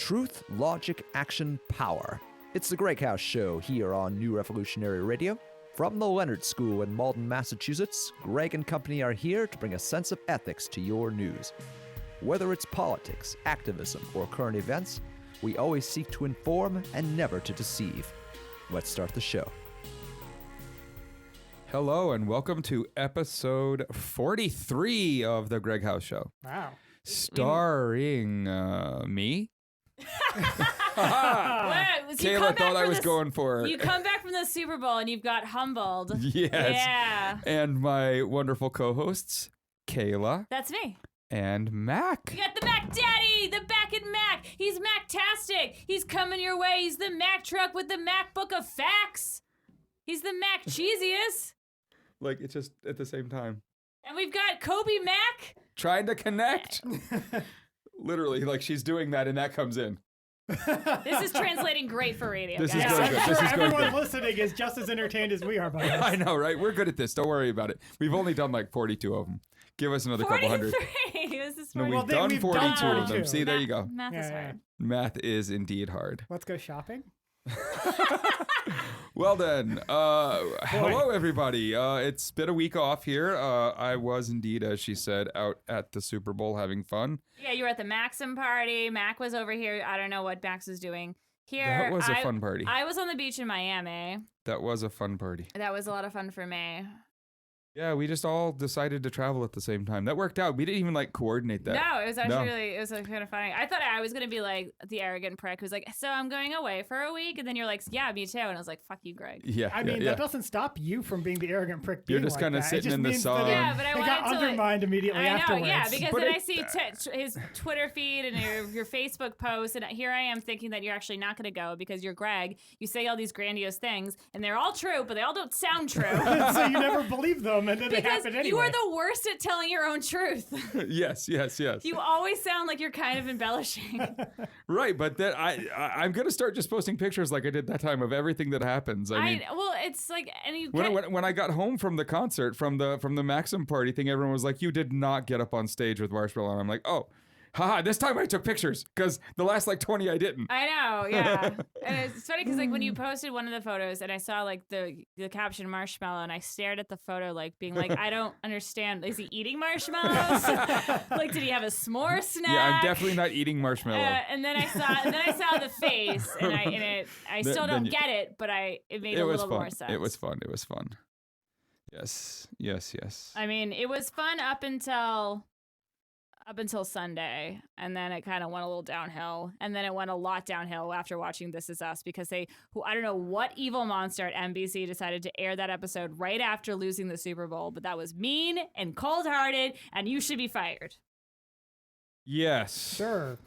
Truth, logic, action, power. It's the GreggHoush Show here on New Revolutionary Radio. From the Leonard School in Malden, Massachusetts, Gregg and company are here to bring a sense of ethics to your news. Whether it's politics, activism, or current events, we always seek to inform and never to deceive. Let's start the show. Hello and welcome to episode 43 of the GreggHoush Show. Wow. Starring me. Kayla thought I was going for it. You come back from the Super Bowl and you've got humbled. Yes. Yeah. And my wonderful co-hosts, Kayla. That's me. And Mac. You got the Mac Daddy, the back and Mac. He's Mac-tastic. He's coming your way. He's the Mac truck with the MacBook of facts. He's the Mac cheesiest. Like, it's just at the same time. And we've got Kobe Mac. Trying to connect. Literally, like she's doing that and that comes in. This is translating great for radio, This guys. is going good. I'm This sure is going everyone good. listening is just as entertained as we are by this. I know, right? We're good at this. Don't worry about it. We've only done like 42 of them. Give us another couple hundred. 43. This is No, 40. we've done 42 of them. 42. See, there you go. Math is Yeah. hard. Math is indeed hard. Let's go shopping. Well then, hello everybody. It's been a week off here. I was indeed, as she said, out at the Super Bowl having fun. Yeah, you were at the Maxim party. Mac was over here. I don't know what Max was doing here. That was a fun party. I was on the beach in Miami. That was a fun party. That was a lot of fun for me. Yeah, we just all decided to travel at the same time. That worked out. We didn't even like coordinate that. No, it was actually really, it was like, kind of funny. I thought I was going to be like the arrogant prick who's like, so I'm going away for a week. And then you're like, yeah, me too. And I was like, fuck you, Gregg. Yeah, I mean, yeah. that doesn't stop you from being the arrogant prick. You're being just like kinda that. It sitting just in the means that sun. Yeah, but I it wanted got to, like, undermined immediately I know, afterwards. yeah, because But then I see his Twitter feed and your Facebook posts, and here I am thinking that you're actually not going to go because you're Gregg. You say all these grandiose things, and they're all true, but they all don't sound true. So you never believe them, and then they Because happen anyway. you are the worst at telling your own truth. Yes. You always sound like you're kind of embellishing. Right, but then I'm gonna start just posting pictures like I did that time of everything that happens. I mean, well, it's like, and you when I got home from the concert, from the Maxim party thing, everyone was like, "You did not get up on stage with Marshmallow." And I'm like, "Oh, haha! This time I took pictures because the last like 20 I didn't." I know, yeah. And it's funny because like when you posted one of the photos and I saw like the caption marshmallow and I stared at the photo like being like, I don't understand. Is he eating marshmallows? Like, did he have a s'more snack? Yeah, I'm definitely not eating marshmallow. And then I saw the face and I still don't get it, but it made a little more sense. It was fun. It was fun. Yes. I mean, it was fun up until Sunday, and then it kind of went a little downhill, and then it went a lot downhill after watching This Is Us because I don't know what evil monster at NBC decided to air that episode right after losing the Super Bowl, but that was mean and cold-hearted, and you should be fired. Yes. Sure.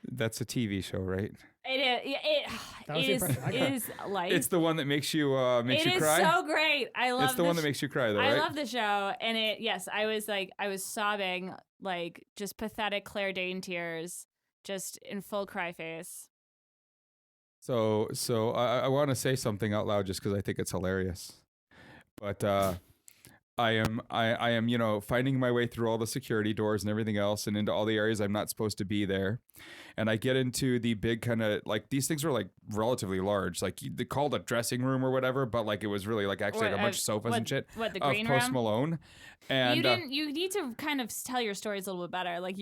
That's a TV show, right? It is life. It's the one that makes you cry. It is so great. I love. It's the one that makes you cry, though, right? I love the show, and I was sobbing, like just pathetic Claire Danes tears, just in full cry face. So I want to say something out loud just because I think it's hilarious, but I am finding my way through all the security doors and everything else, and into all the areas I'm not supposed to be there. And I get into the big kind of, like, these things were like relatively large, like they called a dressing room or whatever, but like it was really like actually a bunch of sofas and shit. What, the of green Post room? Malone. And you need to kind of tell your stories a little bit better. Like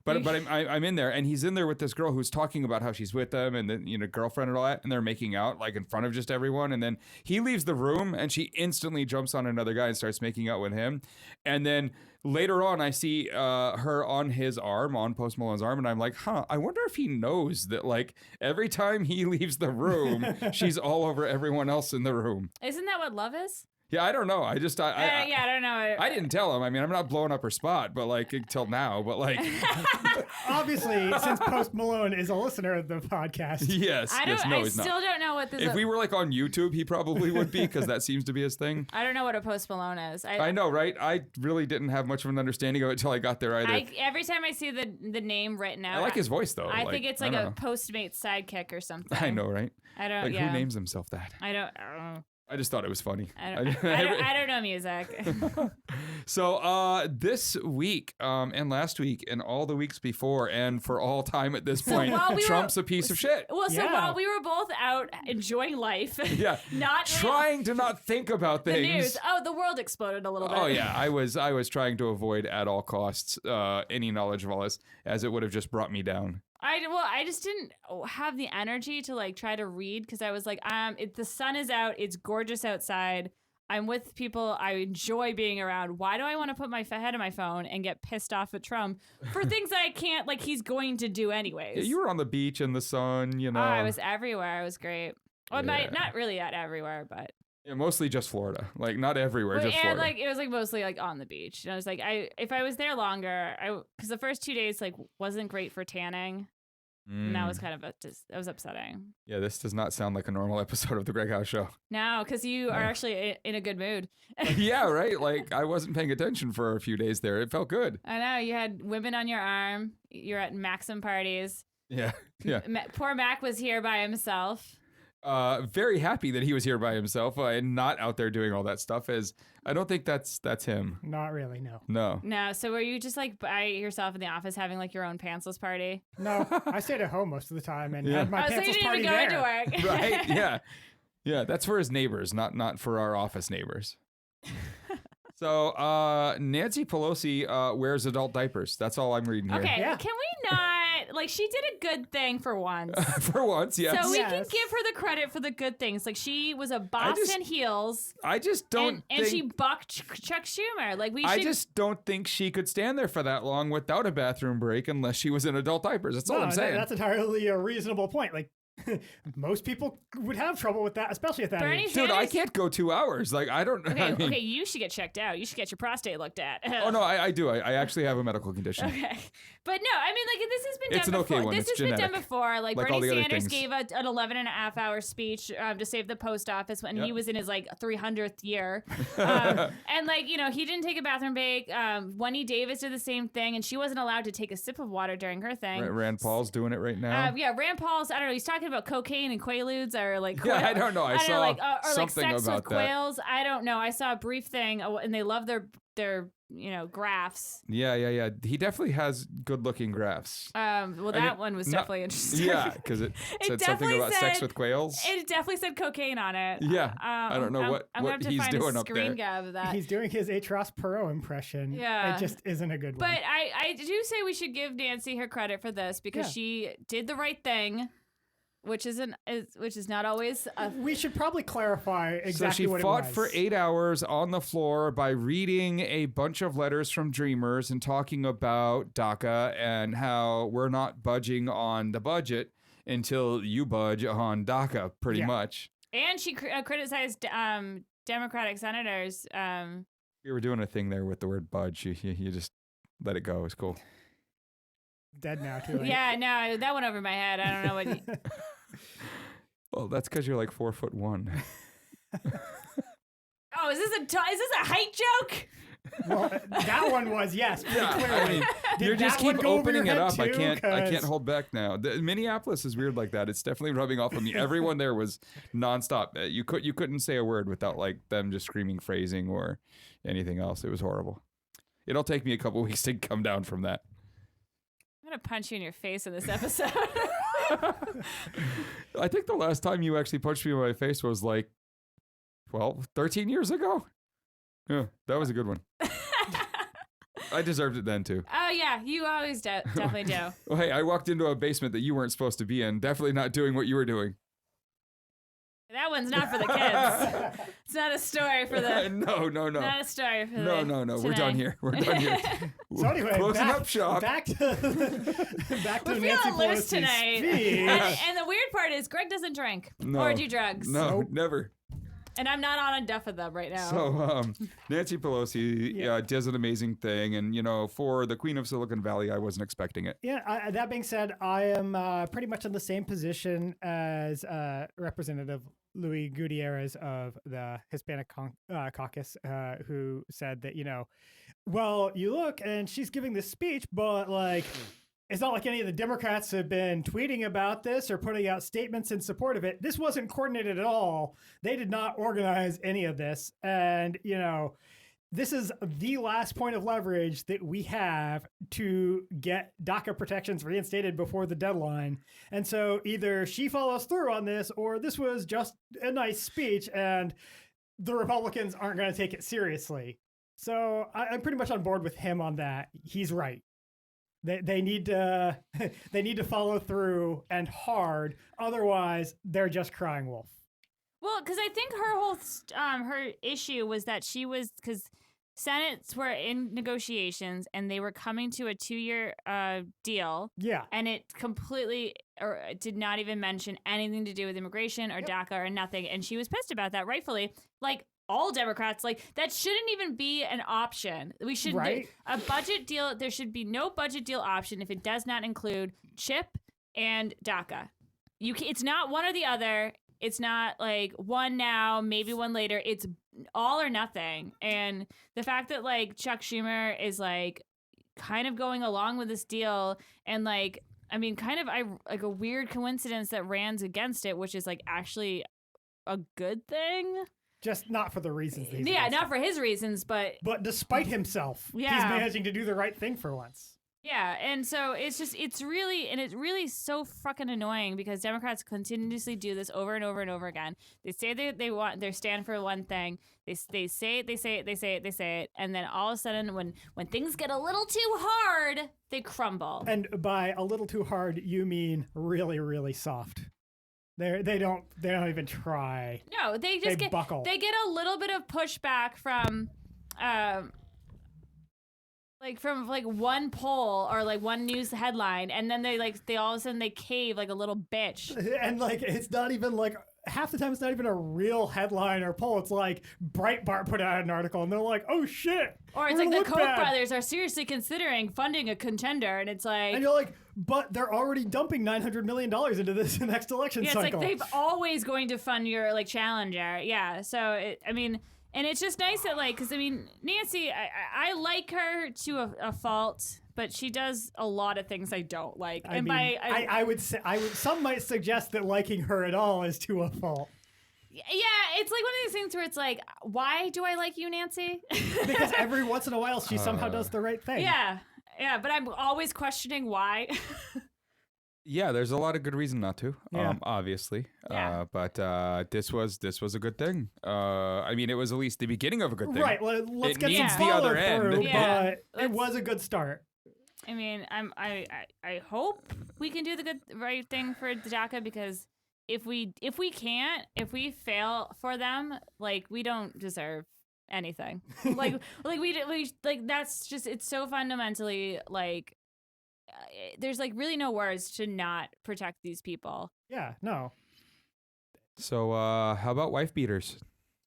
but I'm in there, and he's in there with this girl who's talking about how she's with them, and then girlfriend and all that, and they're making out like in front of just everyone. And then he leaves the room, and she instantly jumps on another guy and starts making out with him. And then later on, I see her on his arm, on Post Malone's arm, and I'm like, I wonder if he knows that, like, every time he leaves the room, she's all over everyone else in the room. Isn't that what love is? Yeah, I don't know. I don't know. I didn't tell him. I mean, I'm not blowing up her spot, but like until now, but like. Obviously, since Post Malone is a listener of the podcast. Yes. I still don't know what this is. If we were like on YouTube, he probably would be, because that seems to be his thing. I don't know what a Post Malone is. I know, right? I really didn't have much of an understanding of it until I got there either. Every time I see the name written out, I like his voice though. I think it's like a Postmate sidekick or something. I know, right? I don't. Like, who names himself that? I don't. I just thought it was funny. I don't know music. So this week and last week and all the weeks before and for all time at this point, Trump's a piece of shit. Well, so while we were both out enjoying life, not trying to not think about things. The news. Oh, the world exploded a little bit. Oh yeah, I was trying to avoid at all costs any knowledge of all this, as it would have just brought me down. I just didn't have the energy to like try to read because I was like, the sun is out, it's gorgeous outside. I'm with people I enjoy being around. Why do I want to put my head in my phone and get pissed off at Trump for things that I can't, like he's going to do anyways? Yeah, you were on the beach in the sun, you know. Oh, I was everywhere. It was great. Well, not really at everywhere, but. Yeah, mostly just Florida. Like not everywhere, just Florida. Like it was like mostly like on the beach. And I was like, if I was there longer, because the first 2 days like wasn't great for tanning. And that was kind of that was upsetting. Yeah, this does not sound like a normal episode of the GreggHoush Show. No, because you are actually in a good mood. Yeah, right. Like I wasn't paying attention for a few days there. It felt good. I know you had women on your arm. You're at Maxim parties. Yeah. Poor Mac was here by himself. Very happy that he was here by himself and not out there doing all that stuff. As I don't think that's him. Not really, no. No. So were you just like by yourself in the office having like your own pantsless party? No, I stayed at home most of the time and had my pantsless so you didn't party even go there. into work. Right? Yeah. That's for his neighbors, not for our office neighbors. So Nancy Pelosi wears adult diapers. That's all I'm reading here. Okay, can we not? Like, she did a good thing for once. For once, yes. So we can give her the credit for the good things. Like, she was a boss in heels. I just don't and she bucked Chuck Schumer. Like, I just don't think she could stand there for that long without a bathroom break unless she was in adult diapers. That's all I'm saying. That's entirely a reasonable point. Like, most people would have trouble with that, especially at that age. Dude, I can't go 2 hours. Like, I don't know. Okay, you should get checked out. You should get your prostate looked at. Oh, no, I do. I actually have a medical condition. Okay. But no, I mean, like, this has been done it's an before. Okay one. This it's has genetic. been done before. Like all Bernie the other Sanders things. gave an 11.5-hour speech to save the post office when he was in his, like, 300th year. And, like, you know, he didn't take a bathroom break. Wendy Davis did the same thing, and she wasn't allowed to take a sip of water during her thing. Rand Paul's doing it right now. Yeah, Rand Paul's, I don't know, he's talking about cocaine and quaaludes or like I don't know. I saw or something like sex about with quails. I don't know. I saw a brief thing, and they love their graphs. Yeah. He definitely has good-looking graphs. Well, that one was definitely interesting. Yeah, because it said something about sex with quails. It definitely said cocaine on it. Yeah, I don't know what he's doing up there. Screen grab of that. He's doing his Atros Perot impression. Yeah, it just isn't a good one. But I do say we should give Nancy her credit for this because she did the right thing. Which is not always. We should probably clarify exactly what it was. So she fought for 8 hours on the floor by reading a bunch of letters from Dreamers and talking about DACA and how we're not budging on the budget until you budge on DACA, pretty much. And she criticized Democratic senators. You were doing a thing there with the word budge. You just let it go. It's cool. Dead now, too. Yeah, no, that went over my head. I don't know what. Well, that's because you're like 4'1". Oh, is this a height joke? Well, that one was yes. Yeah, clearly. I mean, you just keep opening it up. I can't Cause... hold back now. Minneapolis is weird like that. It's definitely rubbing off on me. Everyone there was nonstop. You couldn't say a word without like them just screaming phrasing or anything else. It was horrible. It'll take me a couple weeks to come down from that. I'm gonna punch you in your face in this episode. I think the last time you actually punched me in my face was like 13 years ago. Yeah, that was a good one. I deserved it then too. Oh yeah, you always definitely do. Well, hey, I walked into a basement that you weren't supposed to be in. Definitely not doing what you were doing. That one's not for the kids. It's not a story for the. No. Not a story for No. the. We're done here. So anyway, closing up shop. Back to We're Nancy feeling loose Pelosi's tonight. speech. And the weird part is Gregg doesn't drink or do drugs. No, never. And I'm not on enough of them right now. So Nancy Pelosi does an amazing thing, and for the Queen of Silicon Valley, I wasn't expecting it. Yeah. That being said, I am pretty much in the same position as Representative Luis Gutierrez of the Hispanic Caucus, who said that well, you look and she's giving this speech, but like it's not like any of the Democrats have been tweeting about this or putting out statements in support of it. This wasn't coordinated at all. They did not organize any of this. And, this is the last point of leverage that we have to get DACA protections reinstated before the deadline. And so either she follows through on this or this was just a nice speech and the Republicans aren't going to take it seriously. So I'm pretty much on board with him on that. He's right. They need to they need to follow through and hard. Otherwise, they're just crying wolf. Well, because I think her whole her issue was that because Senates were in negotiations and they were coming to a 2-year deal. Yeah. And it completely did not even mention anything to do with immigration or DACA or nothing. And she was pissed about that, rightfully. Like all Democrats, that shouldn't even be an option. We should a budget deal. There should be no budget deal option if it does not include CHIP and DACA. It's not one or the other. It's not like one now, maybe one later. It's all or nothing. And the fact that Chuck Schumer is kind of going along with this deal and kind of a weird coincidence that Rand's against it, which is actually a good thing. Just not for the reasons. Not for his reasons, but despite himself, he's managing to do the right thing for once. Yeah, and so it's really so fucking annoying because Democrats continuously do this over and over and over again. They say they stand for one thing. They say it, and then all of a sudden when things get a little too hard, they crumble. And by a little too hard, you mean really, really soft. They don't even try. No, they buckle. They get a little bit of pushback from from one poll or one news headline, and then they all of a sudden they cave like a little bitch. And it's not even half the time it's not even a real headline or poll. It's Breitbart put out an article and they're like, oh shit. Or it's the Koch brothers are seriously considering funding a contender, and it's and you're but they're already dumping $900 million into this next election cycle. It's they've always going to fund your challenger. Yeah. So and it's just nice that because Nancy, I like her to a fault, but she does a lot of things I don't like. I would say some might suggest that liking her at all is to a fault. Yeah, it's one of these things where it's why do I like you, Nancy? Because every once in a while she somehow does the right thing. Yeah, but I'm always questioning why. Yeah, there's a lot of good reason not to, Yeah. Obviously. Yeah. But this was a good thing. It was at least the beginning of a good thing. Right. Well, let's It get needs some the other follow through, end. but it was a good start. I hope we can do the right thing for the DACA, because if we fail for them, we don't deserve anything. That's just, it's so fundamentally there's really no words to not protect these people. Yeah, no. So how about wife beaters?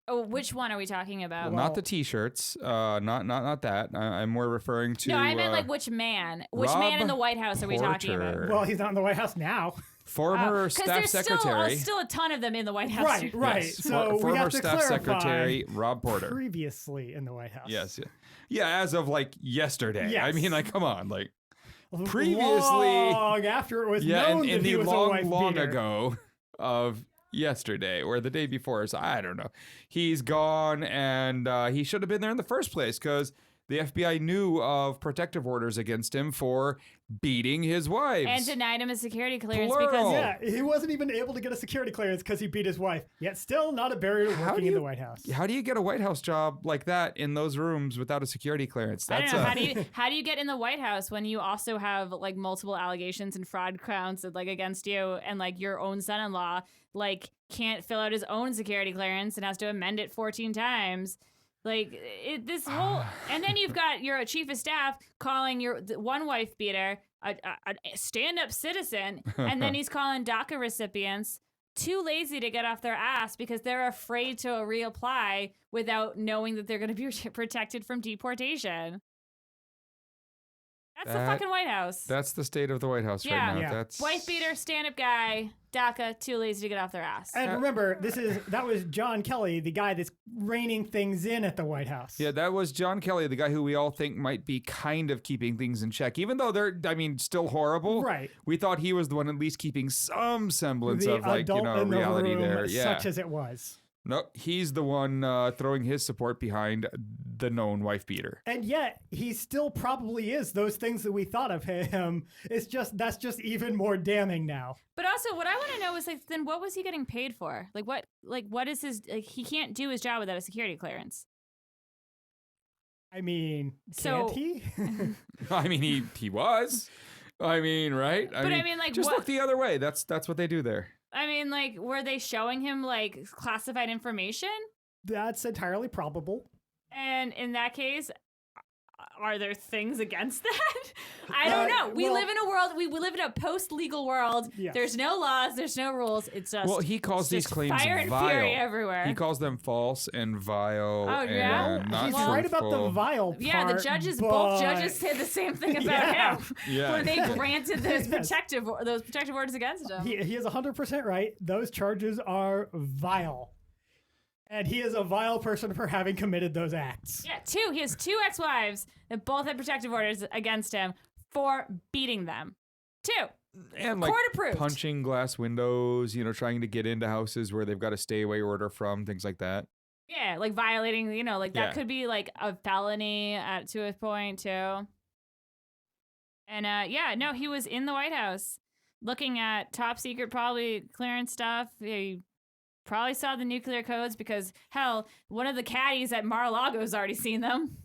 Oh, which one are we talking about? Not the t-shirts. Not that. I'm more referring to. No, I meant which man? Which man in the White House are we talking about? Well, he's not in the White House now. Former staff secretary. There's still a ton of them in the White House. Right. Yes. So we former have to staff clarify, secretary Rob Porter. previously in the White House. Yes. Yeah, as of yesterday. Yes. come on, previously. Long after it was known that he was a wife long beater. ago of yesterday or the day before, so I don't know. He's gone, and he should have been there in the first place because the FBI knew of protective orders against him for beating his wives. And denied him a security clearance Plural. because... Yeah, he wasn't even able to get a security clearance because he beat his wife. Yet still not a barrier to working in the White House. How do you get a White House job like that in those rooms without a security clearance? I don't know. How do you get in the White House when you also have multiple allegations and fraud counts against you, and your own son-in-law can't fill out his own security clearance and has to amend it 14 times? This whole, and then you've got your chief of staff calling your one wife beater a stand-up citizen, and then he's calling DACA recipients too lazy to get off their ass because they're afraid to reapply without knowing that they're going to be protected from deportation. That's the fucking White House. That's the state of the White House right now. Yeah. That's Wife beater, stand-up guy, DACA, too lazy to get off their ass. And remember, that was John Kelly, the guy that's reining things in at the White House. Yeah, that was John Kelly, the guy who we all think might be kind of keeping things in check, even though they're, still horrible. Right. We thought he was the one at least keeping some semblance The of adult in the reality room, there. Yeah. such as it was. No, he's the one throwing his support behind the known wife beater. And yet, he still probably is those things that we thought of him. That's just even more damning now. But also, what I want to know is then what was he getting paid for? What is his? He can't do his job without a security clearance. I mean, So- can't he? I mean, he was. I mean, right? But just what? look the other way. That's what they do there. I mean, were they showing him classified information? That's entirely probable. And in that case, are there things against that? I don't know. We live in a world. We live in a post-legal world. Yes. There's no laws. There's no rules. It's just He calls these just claims fire and vile. fury everywhere. He calls them false and vile. Oh, yeah? and not He's Well, right about the truthful. vile part. Yeah, the judges, but both judges said the same thing about Yeah. him Yeah. when they granted those Yes. protective orders against him. He is 100% right. Those charges are vile. And he is a vile person for having committed those acts. Yeah, he has 2 ex-wives that both had protective orders against him for beating them. 2. And Court approved. punching glass windows, trying to get into houses where they've got a stay away order from, things like that. Yeah, violating, that Yeah. could be a felony to a point too. And he was in the White House looking at top secret probably clearance stuff. He probably saw the nuclear codes because hell, one of the caddies at Mar-a-Lago's already seen them.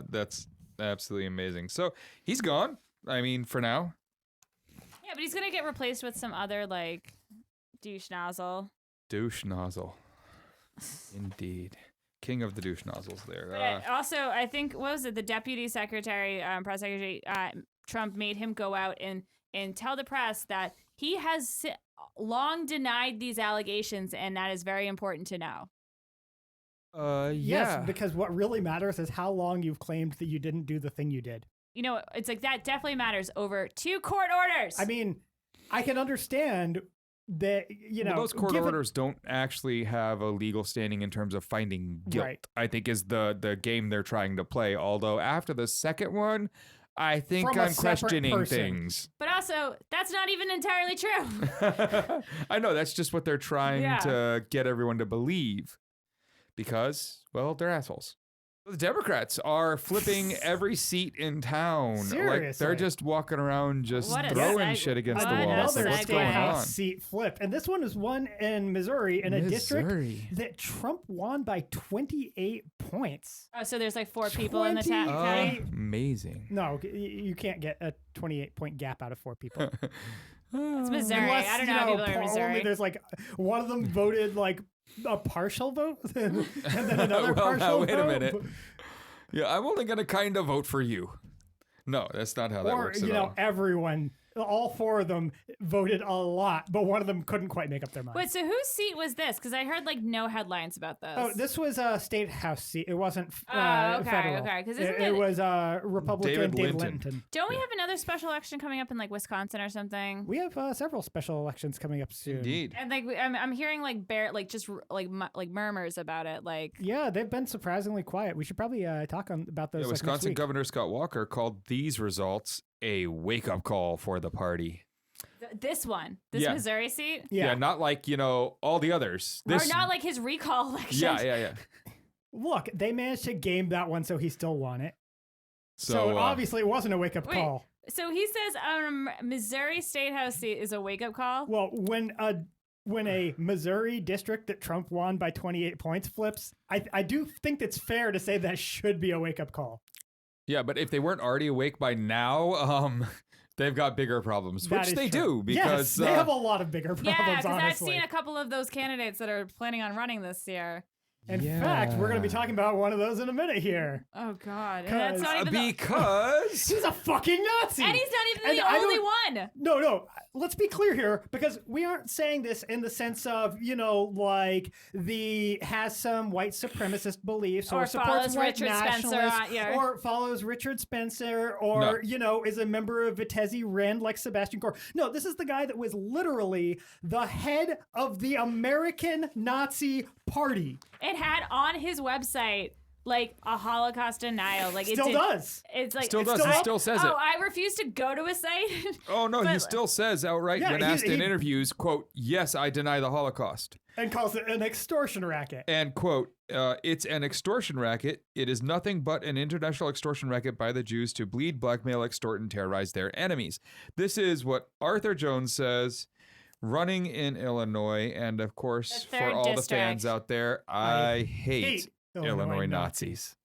That's absolutely amazing. So he's gone. I mean, for now. Yeah, but he's gonna get replaced with some other douche nozzle. Douche nozzle. Indeed. King of the douche nozzles there. But also, I think, what was it? The deputy secretary, press secretary, Trump made him go out and tell the press that he has long denied these allegations, and that is very important to know. Yeah. Yes, because what really matters is how long you've claimed that you didn't do the thing you did. It's that definitely matters over 2 court orders. I mean, I can understand that, Well, those court orders don't actually have a legal standing in terms of finding guilt, Right. I think is the game they're trying to play. Although after the second one, I think From a I'm separate questioning person. things. But also, that's not even entirely true. I know, that's just what they're trying Yeah. to get everyone to believe. Because, well, they're assholes. The Democrats are flipping every seat in town. Like, Seriously. they're just walking around just What a throwing seg- shit against what the a wall. Another What's going state on? house seat flip. And this one is one in Missouri, in a district Missouri. that Trump won by 28 points. Oh, so there's 4 people in the town. 28. Amazing. No, you can't get a 28-point gap out of 4 people. It's Missouri. Unless, I don't know how people are in only Missouri. there's one of them voted a partial vote, and then another Well, partial now, wait a vote. minute. Yeah, I'm only going to kind of vote for you. No, that's not how that Or, works at all. everyone, all 4 of them voted a lot, but one of them couldn't quite make up their mind. Wait, so whose seat was this? Because I heard no headlines about this. Oh, this was a state house seat. It wasn't Oh, okay, federal. okay, 'cause it, isn't it it- was Republican David David Linton. Linton. Don't we have another special election coming up in Wisconsin or something? We have several special elections coming up soon. Indeed. And I'm hearing murmurs about it. Yeah, they've been surprisingly quiet. We should probably talk about those. Yeah, next Wisconsin week. Governor Scott Walker called these results a wake-up call for the party. This Yeah. Missouri seat, Yeah. not like, all the others. This, or not his recall election. Yeah. Look, they managed to game that one, so he still won it. So, So, obviously, it wasn't a wake-up Wait. call. So he says Missouri State House seat is a wake up call. Well, when a Missouri district that Trump won by 28 points flips, I do think it's fair to say that should be a wake-up call. yeah, but if they weren't already awake by now, they've got bigger problems, That which is they true. do because yes, they have a lot of bigger problems, Yeah, because I've honestly. seen a couple of those candidates that are planning on running this year. In fact, we're going to be talking about one of those in a minute here. Oh God, and that's not even because He's a fucking Nazi. and he's not even And the I only don't- one. No. let's be clear here, because we aren't saying this in the sense of, like has some white supremacist beliefs or supports white Richard nationalists or follows Richard Spencer or, is a member of Vitesse Rend like Sebastian Gorr. No, this is the guy that was literally the head of the American Nazi Party. It had on his website like a Holocaust denial. Like still does. It's like Still does. He still says it. Oh, I refuse to go to a site. Oh no, he still says outright when asked in he- interviews, quote, "Yes, I deny the Holocaust." And calls it an extortion racket. And quote, "It's an extortion racket. It is nothing but an international extortion racket by the Jews to bleed, blackmail, extort, and terrorize their enemies." This is what Arthur Jones says, running in Illinois. And of course, The for 3rd all district. the fans out there, I hate Illinois Nazis.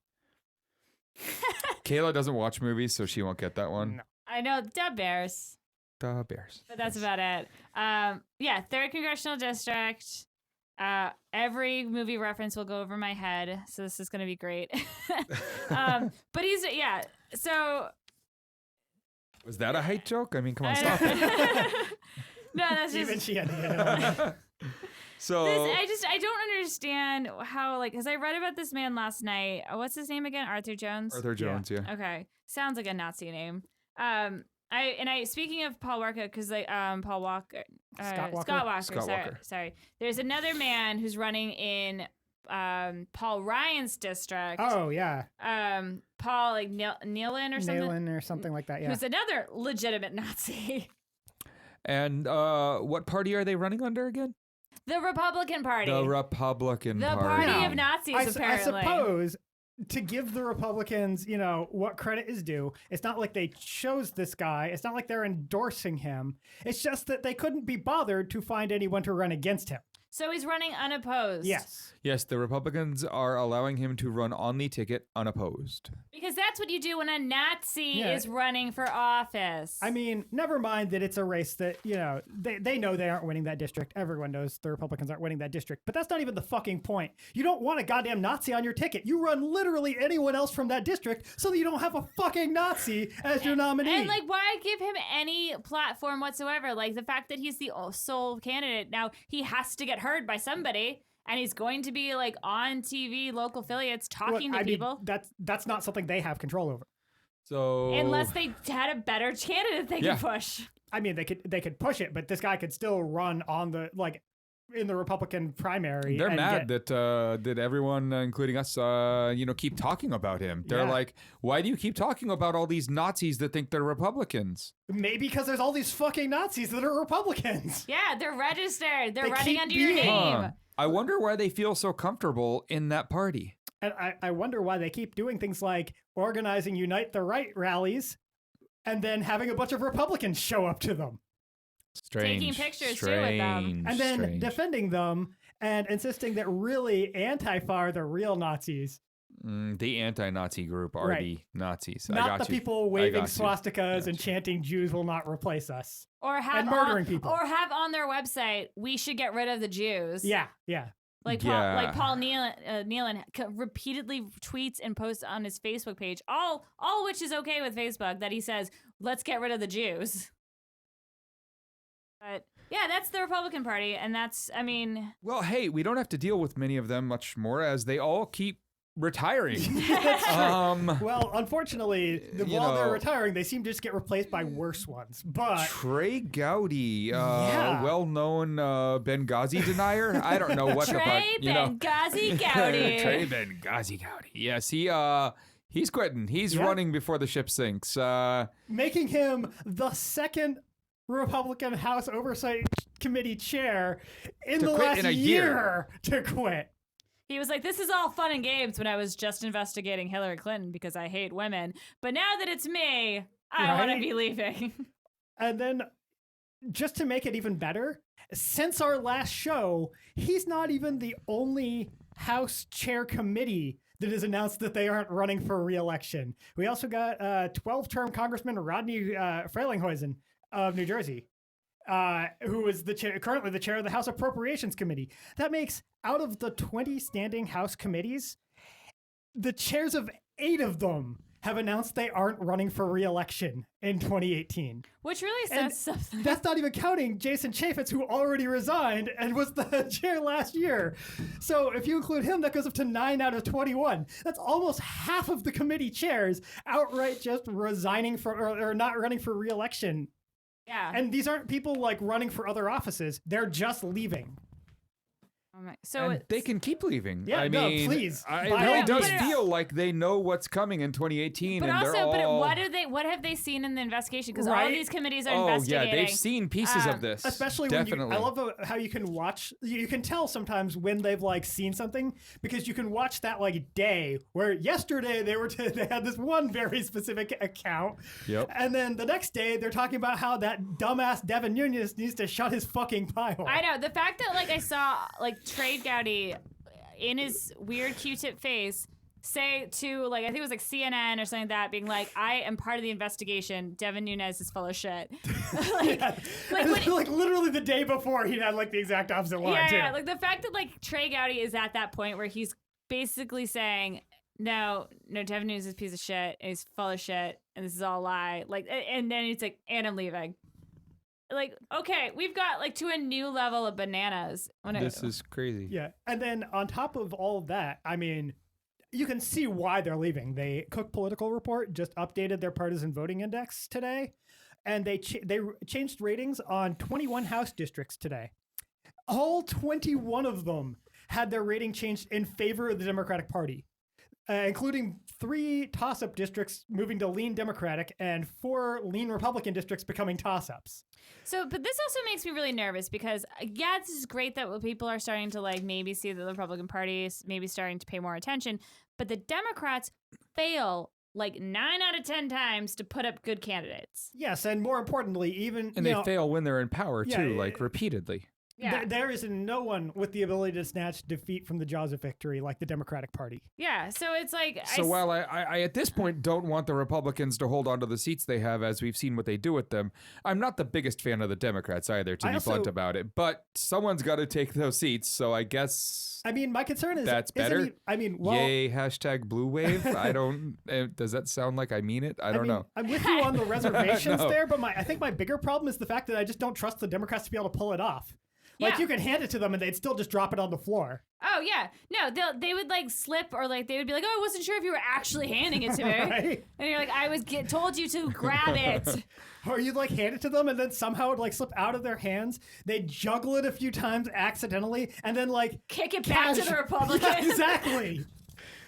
Kayla doesn't watch movies, so she won't get that one. No. I know, the Bears. The Bears. But that's about it. 3rd Congressional District. Every movie reference will go over my head, so this is going to be great. But he's, so... Was that a height joke? I mean, come on, stop it. No, that's just... Even she had to get it on. So I don't understand how, like, because I read about this man last night. What's his name again? Arthur Jones? Arthur Jones, yeah. Okay. Sounds like a Nazi name. Speaking of Paul Walker, because Paul Walker, Scott Walker? Scott Walker. Scott Walker. Sorry. There's another man who's running in Paul Ryan's district. Oh, yeah. Paul Nealon or something. Nealon or something like that, yeah. Who's another legitimate Nazi. And what party are they running under again? The Republican Party. The Republican The Party. party No. of Nazis, I apparently. suppose to give the Republicans, what credit is due, it's not like they chose this guy. It's not like they're endorsing him. It's just that they couldn't be bothered to find anyone to run against him. So he's running unopposed. Yes. Yes, the Republicans are allowing him to run on the ticket unopposed. Because that's what you do when a Nazi Yeah. is running for office. I mean, never mind that it's a race that, they know they aren't winning that district. Everyone knows the Republicans aren't winning that district. But that's not even the fucking point. You don't want a goddamn Nazi on your ticket. You run literally anyone else from that district so that you don't have a fucking Nazi as your nominee. And, like, why give him any platform whatsoever? Like, the fact that he's the sole candidate, now he has to get heard by somebody, and he's going to be, like, on TV, local affiliates, talking to people. That's not something they have control over. So Unless they had a better candidate they Yeah. could push. I mean, they could push it, but this guy could still run on in the Republican primary. they're and mad that everyone, including us, keep talking about him. They're Yeah. like, why do you keep talking about all these Nazis that think they're Republicans? Maybe because there's all these fucking Nazis that are Republicans. Yeah, they're registered. They're They running keep under your being. name. Huh. I wonder why they feel so comfortable in that party. And I wonder why they keep doing things like organizing Unite the Right rallies and then having a bunch of Republicans show up to them. Strange. Taking pictures, too, with them. And then strange. defending them and insisting that really Antifa are the real Nazis, The anti-Nazi group are Right. the Nazis. I not got the you. people I waving got you. swastikas and chanting "Jews will not replace us." Or have And murdering people. Or have on their website, we should get rid of the Jews. Yeah, yeah. Like Paul Nealon repeatedly tweets and posts on his Facebook page, all which is okay with Facebook, that he says, let's get rid of the Jews. But yeah, that's the Republican Party, and that's, I mean... Well, hey, we don't have to deal with many of them much more as they all keep retiring. That's true. um, Well, unfortunately, you while they're know- retiring, they seem to just get replaced by worse ones. But Trey Gowdy, Yeah. well-known Benghazi denier. I don't know what the fuck. Trey Benghazi Gowdy. Trey Benghazi Gowdy. Yes, he's quitting. He's Yeah. running before the ship sinks. making him the second Republican House Oversight Committee chair in To the quit last in a year. to quit. He was like, this is all fun and games when I was just investigating Hillary Clinton because I hate women. But now that it's me, I want to Right? be leaving. And then, just to make it even better, since our last show, he's not even the only House Chair Committee that has announced that they aren't running for re-election. We also got 12-term Congressman Rodney Frelinghuysen of New Jersey, who is currently the chair of the House Appropriations Committee. That makes, out of the 20 standing House committees, the chairs of 8 of them have announced they aren't running for re-election in 2018. Which really And says something. that's not even counting Jason Chaffetz, who already resigned and was the chair last year. So if you include him, that goes up to 9 out of 21. That's almost half of the committee chairs outright just resigning or not running for re-election. Yeah. And these aren't people like running for other offices. They're just leaving. Oh my, so And they can keep leaving. Yeah, I no, mean, please. It By really all does means. feel like they know what's coming in 2018, but and also, they're all. what have they seen in the investigation? Because all of Right? these committees are Oh investigating. yeah, they've seen pieces of this. Especially definitely. when I love how you can watch, you can tell sometimes when they've like seen something, because you can watch that like day where yesterday they had this one very specific account. Yep. And then the next day they're talking about how that dumbass Devin Nunes needs to shut his fucking pile. I know the fact that like I saw like Trade Gowdy in his weird Q-tip face say to like I think it was like CNN or something like that, being like, I am part of the investigation. Devin Nunes is full of shit. like literally the day before he had like the exact opposite line too. Yeah, like the fact that like Trey Gowdy is at that point where he's basically saying, no, Devin Nunes is a piece of shit, and he's full of shit, and this is all a lie. Like, and then he's like, and I'm leaving. Like, okay, we've got like to a new level of bananas. This is crazy. Yeah. And then on top of all of that, I mean, you can see why they're leaving. The Cook Political Report just updated their partisan voting index today, and they changed ratings on 21 House districts today. All 21 of them had their rating changed in favor of the Democratic Party, including 3 toss-up districts moving to lean Democratic and 4 lean Republican districts becoming toss-ups. So, but this also makes me really nervous because, yeah, this is great that people are starting to like maybe see the Republican Party is maybe starting to pay more attention, but the Democrats fail like 9 out of 10 times to put up good candidates. Yes, and more importantly, even And they fail when they're in power too, Yeah, like repeatedly. Yeah. there is no one with the ability to snatch defeat from the jaws of victory like the Democratic Party. Yeah. So it's like. So while I at this point don't want the Republicans to hold on to the seats they have, as we've seen what they do with them, I'm not the biggest fan of the Democrats either, to be blunt about it. But someone's got to take those seats, so I guess. I mean, my concern is That's better. Yay, hashtag blue wave. I don't. Does that sound like I mean it? I don't know. I'm with you on the reservations No. there, but I think my bigger problem is the fact that I just don't trust the Democrats to be able to pull it off. Like, Yeah. you could hand it to them and they'd still just drop it on the floor. Oh yeah, no, they would like slip or like they would be like, oh, I wasn't sure if you were actually handing it to me, Right? and you're like, I was told you to grab it. Or you'd like hand it to them and then somehow it would like slip out of their hands. They'd juggle it a few times accidentally and then like Kick it back to the Yeah, Republicans. exactly.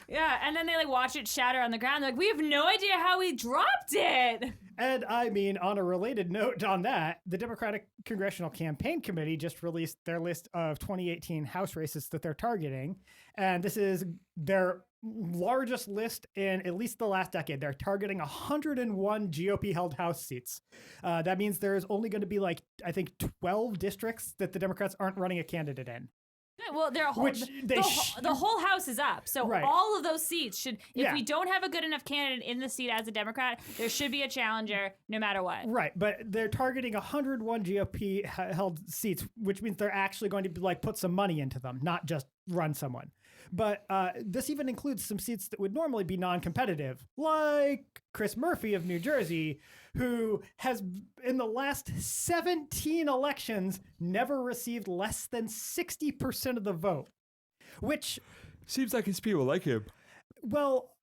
Yeah, and then they like watch it shatter on the ground. They're like, we have no idea how we dropped it. And I mean, on a related note on that, the Democratic Congressional Campaign Committee just released their list of 2018 House races that they're targeting. And this is their largest list in at least the last decade. They're targeting 101 GOP-held House seats. That means there's only going to be like, I think, 12 districts that the Democrats aren't running a candidate in. Yeah, well, their whole, Which they the whole house is up. So Right. all of those seats should, if Yeah. we don't have a good enough candidate in the seat as a Democrat, there should be a challenger no matter what. Right, but they're targeting 101 GOP held seats, which means they're actually going to like put some money into them, not just run someone. But this even includes some seats that would normally be non-competitive, like Chris Murphy of New Jersey, who has, in the last 17 elections, never received less than 60% of the vote, which, Seems like his people like him. well,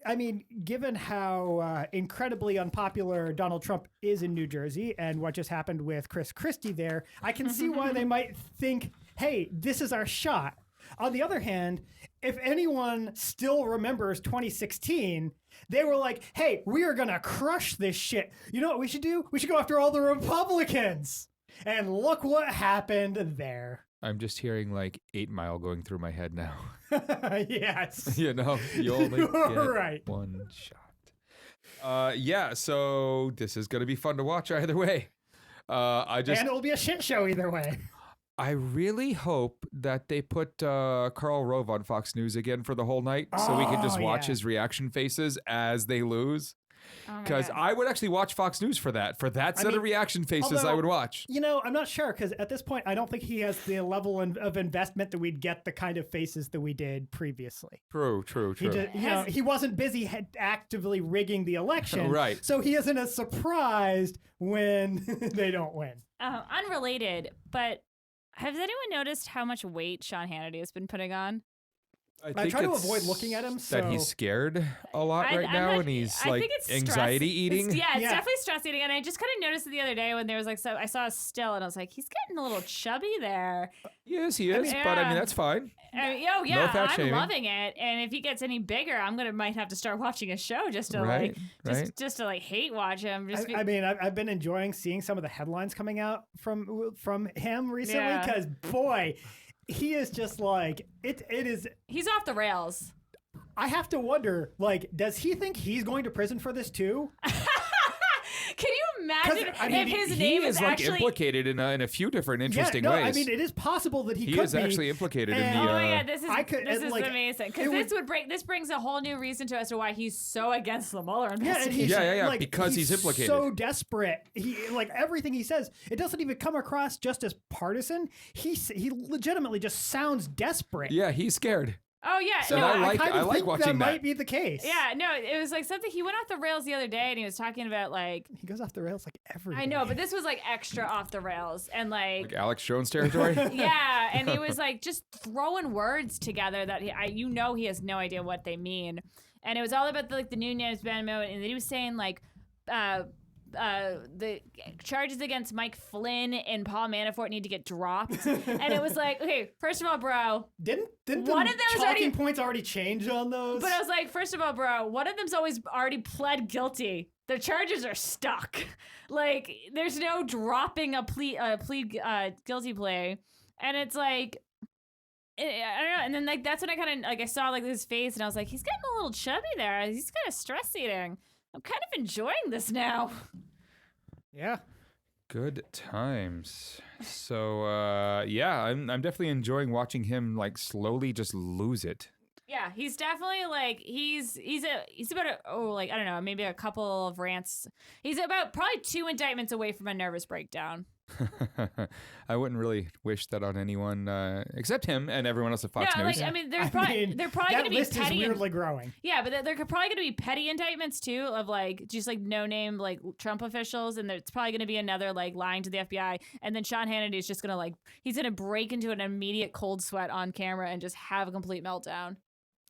I mean, given how incredibly unpopular Donald Trump is in New Jersey and what just happened with Chris Christie there, I can see why they might think, hey, this is our shot. On the other hand, if anyone still remembers 2016, they were like, hey, we are going to crush this shit. You know what we should do? We should go after all the Republicans. And look what happened there. I'm just hearing like 8 Mile going through my head now. Yes. You know, you only get Right. one shot. Yeah, so this is going to be fun to watch either way. And it'll be a shit show either way. I really hope that they put Karl Rove on Fox News again for the whole night so we can just Oh, watch yeah. his reaction faces as they lose. Oh my Because God. I would actually watch Fox News for that. For that set of reaction faces, I although- would watch. You know, I'm not sure because at this point, I don't think he has the level of investment that we'd get the kind of faces that we did previously. True. He just, he wasn't busy actively rigging the election, Right. So he isn't as surprised when they don't win. Unrelated, but has anyone noticed how much weight Sean Hannity has been putting on? I try to avoid looking at him. That So he's scared a lot right I'm now, not- and he's I like think it's anxiety stress. eating. It's Yeah. definitely stress eating. And I just kind of noticed it the other day when there was like, I saw a still and I was like, he's getting a little chubby there. Yes, he is. But I mean, Yeah. that's fine. Yeah, fat I'm shaming. loving it. And if he gets any bigger, might have to start watching a show just to Right, just to like hate watch him. I mean, I've been enjoying seeing some of the headlines coming out from him recently Yeah. because boy, he is just like it is. He's off the rails. I have to wonder, like, does he think he's going to prison for this too? Can you imagine I mean, if his He name is is like actually implicated in a few different interesting yeah, no, ways. I mean, it is possible that he He could is be. actually implicated in and- the. Oh my God, this is and, like, amazing because this brings a whole new reason to as to why he's so against the Mueller Yeah, and investigation. he's, Yeah, like, because he's implicated. So desperate. He like everything he says. It doesn't even come across just as partisan. He legitimately just sounds desperate. Yeah, he's scared. Oh yeah, So And no, I kind of like think watching that that. might be the case. yeah, no, it was like something he went off the rails the other day, and he was talking about like He goes off the rails like every I day. know, but this was like extra off the rails, and Like Alex Jones territory. yeah, and he was like just throwing words together that he has no idea what they mean, and it was all about the Nunes Venmo, and he was saying like the charges against Mike Flynn and Paul Manafort need to get dropped, and it was like, okay, first of all, bro, Didn't One the of those talking already- points already change on those? but I was like, first of all, bro, one of them's always already pled guilty. The charges are stuck. Like, there's no dropping a plea guilty plea, and it's like. I don't know, and then like that's when I kind of like I saw like his face, and I was like, he's getting a little chubby there. He's kind of stress eating. I'm kind of enjoying this now. yeah. Good times. So yeah, I'm definitely enjoying watching him like slowly just lose it. Yeah, he's definitely like he's about I don't know, maybe a couple of rants. He's about probably 2 indictments away from a nervous breakdown. I wouldn't really wish that on anyone except him and everyone else at Fox No, News. like I mean, they're I probably mean, they're probably that going to be list is petty. weirdly growing. Yeah, but there could probably going to be petty indictments too of like just like no name like Trump officials, and it's probably going to be another like lying to the FBI, and then Sean Hannity is just going to he's going to break into an immediate cold sweat on camera and just have a complete meltdown.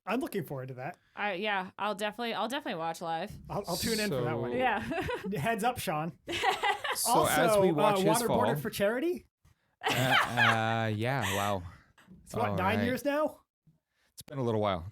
I'm looking forward to that. Yeah, I'll definitely watch live. I'll tune in for that one. So- Yeah. Heads up, Sean. So Also, as we watch his fall, waterboarded for charity. yeah, wow. It's what, All 9 right. years now? It's been a little while.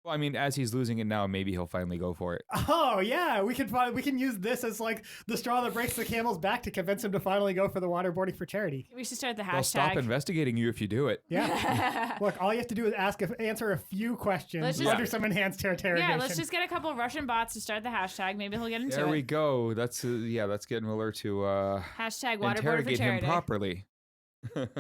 Well, I mean, as he's losing it now, maybe he'll finally go for it. Oh yeah, we can use this as like the straw that breaks the camel's back to convince him to finally go for the waterboarding for charity. We should start the They'll stop hashtag. investigating you if you do it. Yeah. Look, all you have to do is answer a few questions Let's just- under some enhanced interrogation. Yeah, let's just get a couple of Russian bots to start the hashtag. Maybe he'll get into There it. we go. That's get Mueller to Hashtag waterboard for interrogate him charity. properly.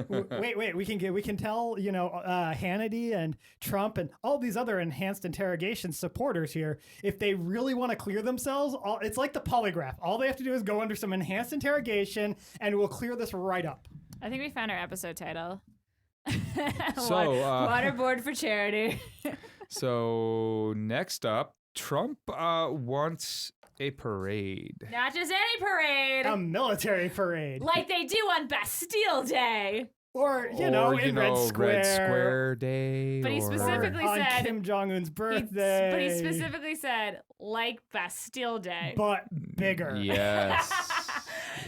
Wait, we can tell, Hannity and Trump and all these other enhanced interrogation supporters here, if they really want to clear themselves, it's like the polygraph. All they have to do is go under some enhanced interrogation and we'll clear this right up. I think we found our episode title. So, waterboard for charity. So next up, Trump wants a parade. Not just any parade, A military parade. like they do on Bastille Day. Or, Or, in Red Square. Red Square Day. But he or- specifically on said- Kim Jong-un's But birthday. he specifically said, like Bastille Day. But bigger. Yes.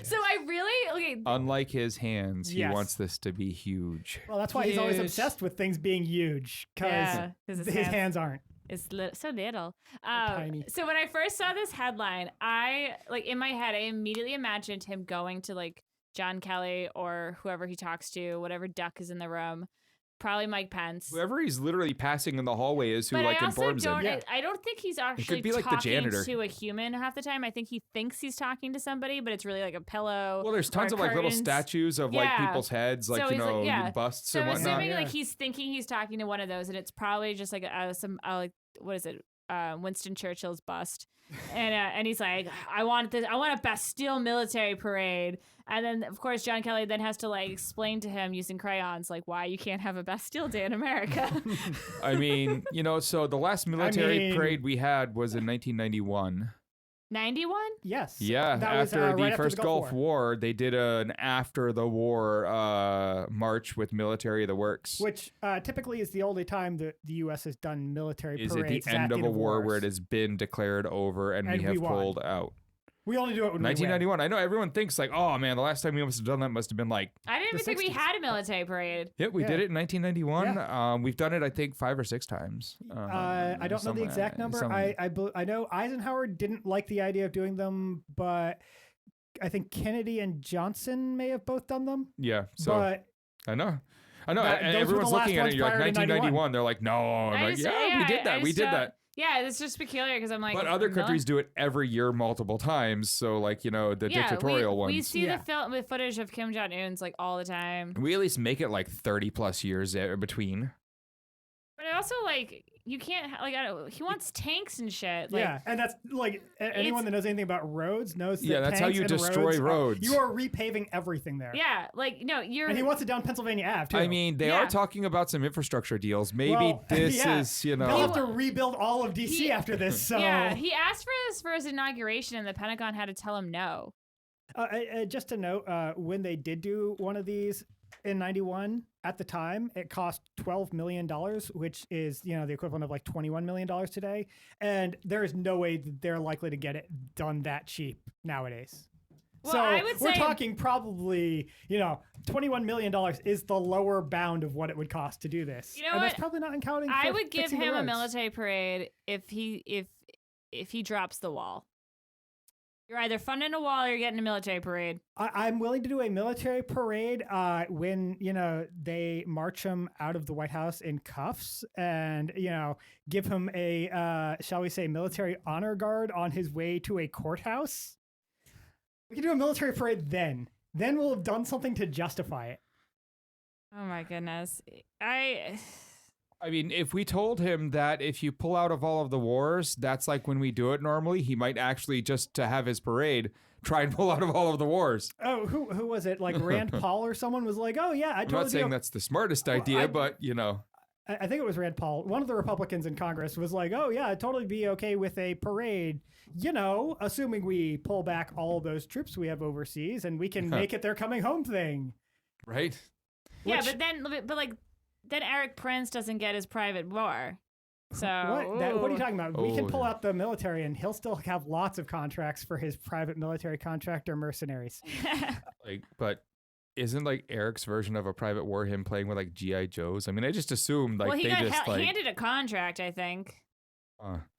So I really, Unlike his hands, Yes. he wants this to be huge. Well, that's why he's always Yes. obsessed with things being huge, because yeah, 'cause his hands aren't. It's so little. tiny. So when I first saw this headline, I in my head, I immediately imagined him going to like John Kelly or whoever he talks to, whatever duck is in the room, probably Mike Pence. Whoever he's literally passing in the hallway is who But like I also informs don't. him. Yeah. I don't think he's actually be like the talking janitor. to a human half the time. I think he thinks he's talking to somebody, but it's really like a pillow. Well, there's tons or of like little curtains. statues of like Yeah. people's heads, like So he's like, yeah. busts So and I'm whatnot. assuming yeah. like he's thinking he's talking to one of those, and it's probably just like some like what is it? Winston Churchill's bust, and he's like, I want a Bastille military parade. And then, of course, John Kelly then has to like explain to him using crayons like why you can't have a Bastille Day in America. I mean, so the last military parade we had was in 1991. 91? Yes. Yeah, That was, after the right first Gulf War, they did an after the war march with military of the works. Which typically is the only time that the U.S. has done military Is parades. at the end of a war wars. where it has been declared over and we have won. pulled out. We only do it when 1991. I know everyone thinks like, oh man, the last time we must have done that must have been like. I didn't even think we 60s. had a military parade. Yeah, we did it in 1991. Yeah. We've done it, I think, 5 or 6 times. I don't know the exact number. I know Eisenhower didn't like the idea of doing them, but I think Kennedy and Johnson may have both done them. Yeah, so But I know. And those were everyone's the last looking at ones it. You're like prior to 1991. They're like, no. I'm like, yeah, we did that. We did that. Yeah, it's just peculiar because I'm like. But other countries do it every year, multiple times. So, like, the dictatorial ones. We see the footage of Kim Jong Un's like all the time. We at least make it like 30 plus years between. But I also like you can't like he wants tanks and shit. Like, yeah, and that's like anyone that knows anything about roads knows. Yeah, that that's how tanks you and destroy roads. You are repaving everything there. Yeah, like no, you're. And he wants it down Pennsylvania Ave too. I mean, they are talking about some infrastructure deals. Maybe this is, They'll have to rebuild all of DC after this. So yeah, he asked for this for his inauguration, and the Pentagon had to tell him no. Just to note, when they did do one of these in 91, at the time, it cost $12 million, which is, the equivalent of like $21 million today. And there is no way that they're likely to get it done that cheap nowadays. Well, So I would we're say- talking probably, $21 million is the lower bound of what it would cost to do this. You know and what? that's probably not accounting for I would give fixing the him a roads. military parade if he drops the wall. You're either funding a wall or you're getting a military parade. I'm willing to do a military parade when, they march him out of the White House in cuffs and, give him a, shall we say, military honor guard on his way to a courthouse. We can do a military parade then. Then we'll have done something to justify it. Oh my goodness. I mean, if we told him that if you pull out of all of the wars, that's like when we do it normally, he might actually, just to have his parade, try and pull out of all of the wars. Oh, who was it? Like Rand Paul or someone was like, oh yeah, I I'm totally not saying that's the smartest idea, but I think it was Rand Paul. One of the Republicans in Congress was like, oh yeah, I'd totally be okay with a parade, assuming we pull back all of those troops we have overseas and we can make it their coming home thing. Right? Yeah, then Eric Prince doesn't get his private war. So What are you talking about? We can pull yeah. out the military and he'll still have lots of contracts for his private military contractor mercenaries. But isn't like Eric's version of a private war him playing with like G.I. Joes? I mean, I just assumed like he they got just handed a contract, I think.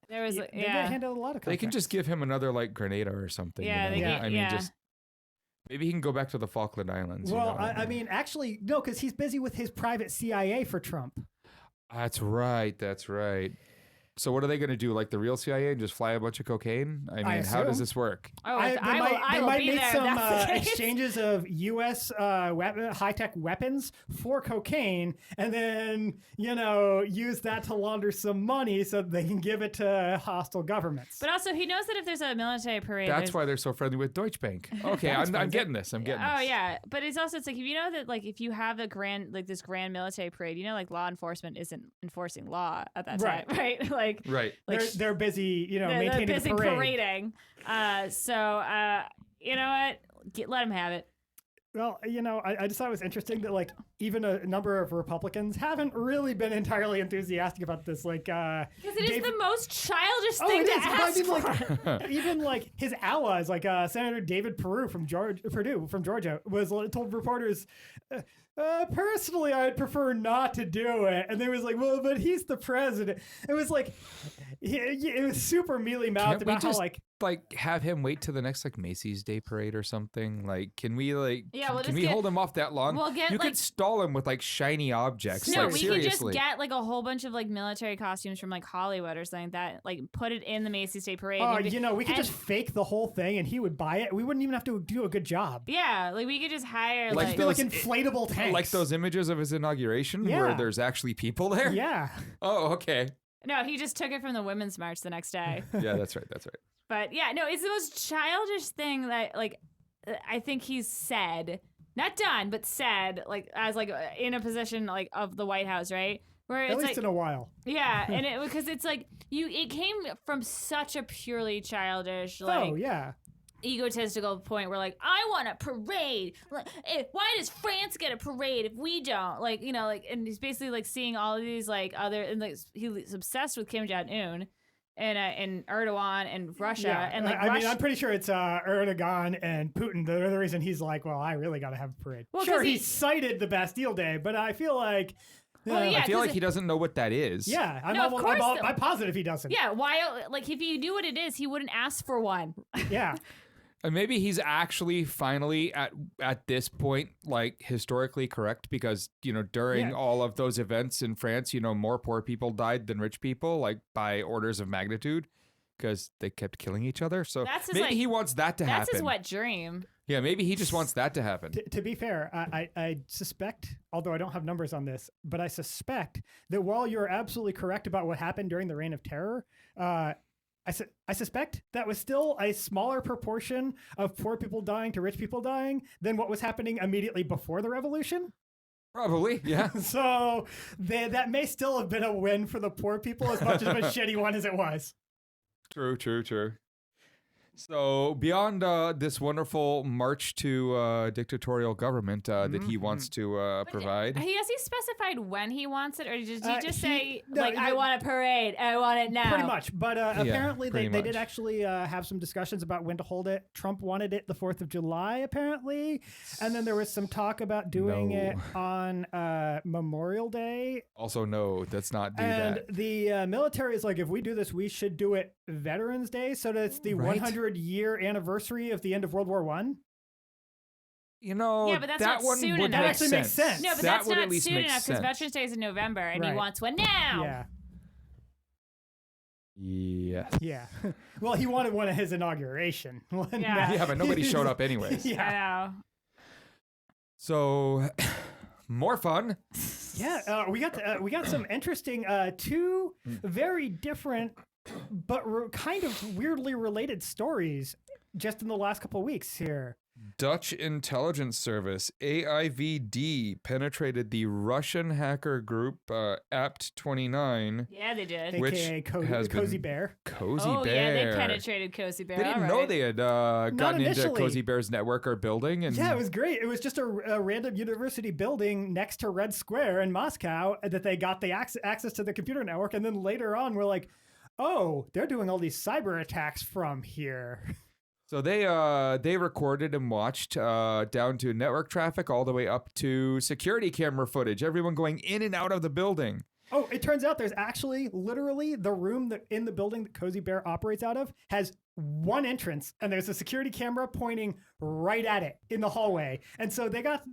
There was They get handed a lot of contracts. They can just give him another like Grenada or something. Yeah, they get- I mean, just maybe he can go back to the Falkland Islands. Well, I mean, actually, no, because he's busy with his private CIA for Trump. That's right. So what are they going to do? Like the real CIA and just fly a bunch of cocaine? I mean, how does assume. this work? Oh, They will might be make there if some that's the case. exchanges of U.S. High-tech weapons for cocaine, and then use that to launder some money so that they can give it to hostile governments. But also, he knows that if there's a military parade, That's why they're so friendly with Deutsche Bank. Okay, I'm getting this. I'm getting this. Oh yeah, but it's also like if you know that like if you have a grand military parade, like law enforcement isn't enforcing law at that time, right? Like Right. They're busy, they're maintaining busy the parade. parading. So you know what? Let them have it. Well, I just thought it was interesting that like even a number of Republicans haven't really been entirely enthusiastic about this. Like, Because it is the most childish oh, thing it to is. But I ask mean, for. like, even like his allies, like Senator David Perdue from Georgia, was told reporters, personally, I'd prefer not to do it. And they was like, well, but he's the president. It was like, it was super mealy mouthed Can't we about how just like have him wait to the next like Macy's Day Parade or something? Like, can we we'll hold him off that long? We'll get, you like- could stall him with like shiny objects. No, like, we seriously. could just get like a whole bunch of like military costumes from like Hollywood or something like that. Like put it in the Macy's Day Parade. oh, and we could just fake the whole thing and he would buy it. We wouldn't even have to do a good job. yeah, like we could just hire Like like. Be like those- inflatable tanks. like those images of his inauguration where Yeah. there's actually people there. Yeah. Oh, okay. No, he just took it from the Women's March the next day. Yeah, that's right. That's right. But yeah, no, it's the most childish thing that like I think he's said, not done, but said like as like in a position like of the White House, right? Where it's At least like, in a while. yeah, and because it's like it came from such a purely childish like Oh, yeah. egotistical point where like I want a parade. Like, why does France get a parade if we don't? Like, you know, like, and he's basically like seeing all of these like other, and like he's obsessed with Kim Jong Un and Erdogan and Russia, Yeah. and like I mean, I'm pretty sure it's Erdogan and Putin. The other reason he's like, well, I really got to have a parade. Well, sure, 'cause he he- cited the Bastille Day, but I feel like. Well, yeah, I feel 'cause like he doesn't know what that is. Yeah, No, I'm positive he doesn't. yeah, why? Like, if he knew what it is, he wouldn't ask for one. Yeah. And maybe he's actually finally at this point like historically correct, because during Yeah. all of those events in France, more poor people died than rich people, like by orders of magnitude, because they kept killing each other. So That's his, maybe like- he wants that to That's happen. his wet dream. Yeah, maybe he just wants that to happen. To be fair, I suspect, although I don't have numbers on this, but I suspect that while you're absolutely correct about what happened during the Reign of Terror, I suspect that was still a smaller proportion of poor people dying to rich people dying than what was happening immediately before the revolution. Probably, yeah. So that may still have been a win for the poor people as much of a shitty one as it was. True. So beyond this wonderful march to dictatorial government that he wants to provide. Has he specified when he wants it, or did he just say no, like I want a parade, I want it now? Pretty much. But apparently pretty they did much. actually have some discussions about when to hold it. Trump wanted it the 4th of July, apparently. And then there was some talk about doing it on Memorial Day. Also, no, let's not do And that. the military is like, if we do this, we should do it Veterans Day, so that it's the Right. 100-year anniversary of the end of World War One. Yeah, but that's that not one soon would enough. make That actually makes sense. No, but that that's would not at least soon make enough because sense. Veterans Day is in November, and he Right. wants one now. Yeah. Yes. Yeah. Well, he wanted one at his inauguration. Yeah. Yeah, but nobody showed up anyways. Yeah. I know. So, more fun. Yeah, we got some interesting two very different but kind of weirdly related stories just in the last couple of weeks here. Dutch intelligence service AIVD penetrated the Russian hacker group Apt29. Yeah, they did. Which AKA has Cozy been- Bear. Cozy Oh Bear. yeah, they penetrated Cozy Bear. They didn't All know right. they had gotten into initially. Cozy Bear's network or building. And Yeah, it was great. It was just a random university building next to Red Square in Moscow that they got the access to the computer network. And then later on, we're like, oh, they're doing all these cyber attacks from here. So they recorded and watched down to network traffic all the way up to security camera footage, everyone going in and out of the building. Oh, it turns out there's actually literally the room that in the building that Cozy Bear operates out of has one entrance, and there's a security camera pointing right at it in the hallway. And so they got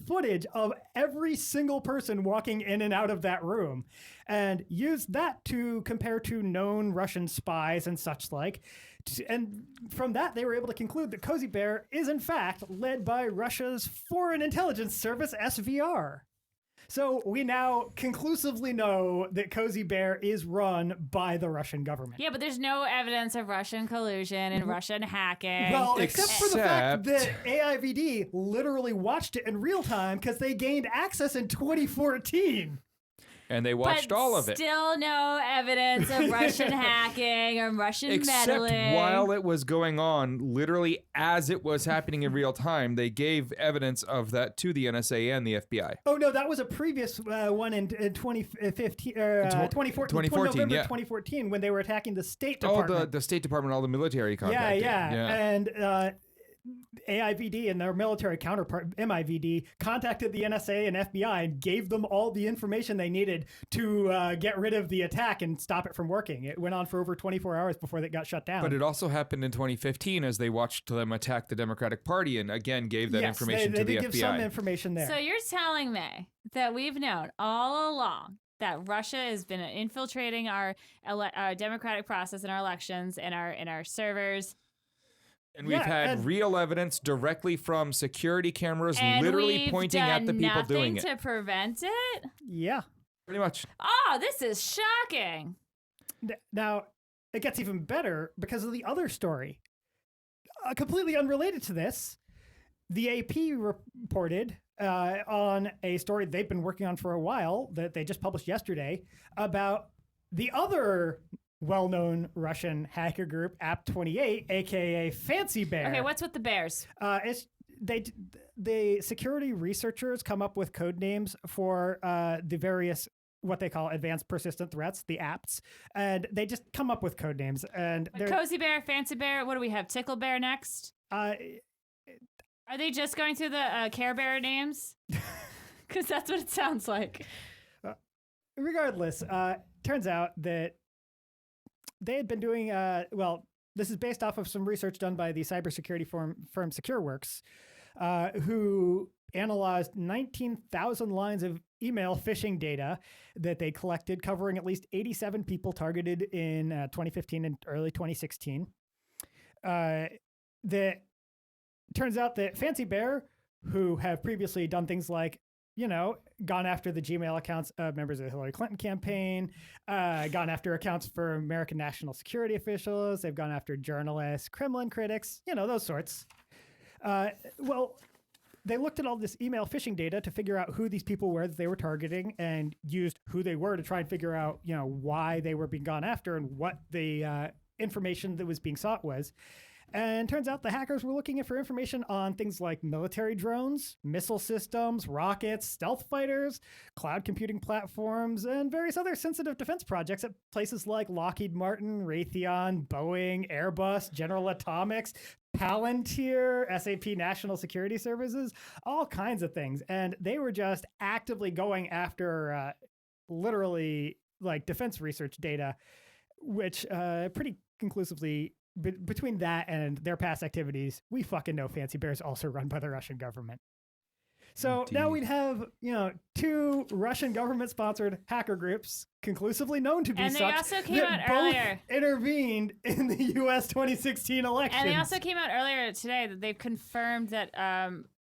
footage of every single person walking in and out of that room and used that to compare to known Russian spies and such like. And from that, they were able to conclude that Cozy Bear is in fact led by Russia's Foreign Intelligence Service, SVR. So we now conclusively know that Cozy Bear is run by the Russian government. Yeah, but there's no evidence of Russian collusion and Russian hacking. Well, except for the fact Except- that AIVD literally watched it in real time because they gained access in 2014. And they watched but all of it. Still no evidence of Russian hacking or Russian Except meddling. while it was going on, literally as it was happening in real time, they gave evidence of that to the NSA and the FBI. Oh, no, that was a previous one in 2015, 2014, November November yeah. 2014 when they were attacking the State Oh, Department. the State Department, all the military Yeah, contacted. yeah. And AIVD and their military counterpart, MIVD, contacted the NSA and FBI and gave them all the information they needed to get rid of the attack and stop it from working. It went on for over 24 hours before it got shut down. But it also happened in 2015 as they watched them attack the Democratic Party and again gave that Yes, information they to the did give FBI. some information there. So you're telling me that we've known all along that Russia has been infiltrating our democratic process in our elections and our servers. And we've Yeah, had and- real evidence directly from security cameras And literally we've pointing done at the people doing nothing it. to prevent it? Yeah. Pretty much. Oh, this is shocking. Now, it gets even better because of the other story. Completely unrelated to this, the AP reported on a story they've been working on for a while that they just published yesterday about the other well-known Russian hacker group, App28, aka Fancy Bear. Okay, what's with the bears? The security researchers come up with code names for the various what they call advanced persistent threats, the apps, and they just come up with code names. And Like Cozy Bear, Fancy Bear. What do we have? Tickle Bear next. Are they just going through the Care Bear names? Because that's what it sounds like. Regardless, turns out that they had been doing, this is based off of some research done by the cybersecurity firm SecureWorks, who analyzed 19,000 lines of email phishing data that they collected covering at least 87 people targeted in 2015 and early 2016. That turns out that Fancy Bear, who have previously done things like, gone after the Gmail accounts of members of the Hillary Clinton campaign, gone after accounts for American national security officials. They've gone after journalists, Kremlin critics, those sorts. They looked at all this email phishing data to figure out who these people were that they were targeting and used who they were to try and figure out, why they were being gone after and what the information that was being sought was. And turns out the hackers were looking for information on things like military drones, missile systems, rockets, stealth fighters, cloud computing platforms, and various other sensitive defense projects at places like Lockheed Martin, Raytheon, Boeing, Airbus, General Atomics, Palantir, SAP National Security Services, all kinds of things. And they were just actively going after literally like defense research data, which pretty conclusively between that and their past activities, we fucking know Fancy Bear is also run by the Russian government. So now we'd have, two Russian government-sponsored hacker groups conclusively known to be and they such also came that out both earlier. intervened in the U.S. 2016 election. And they also came out earlier today that they've confirmed that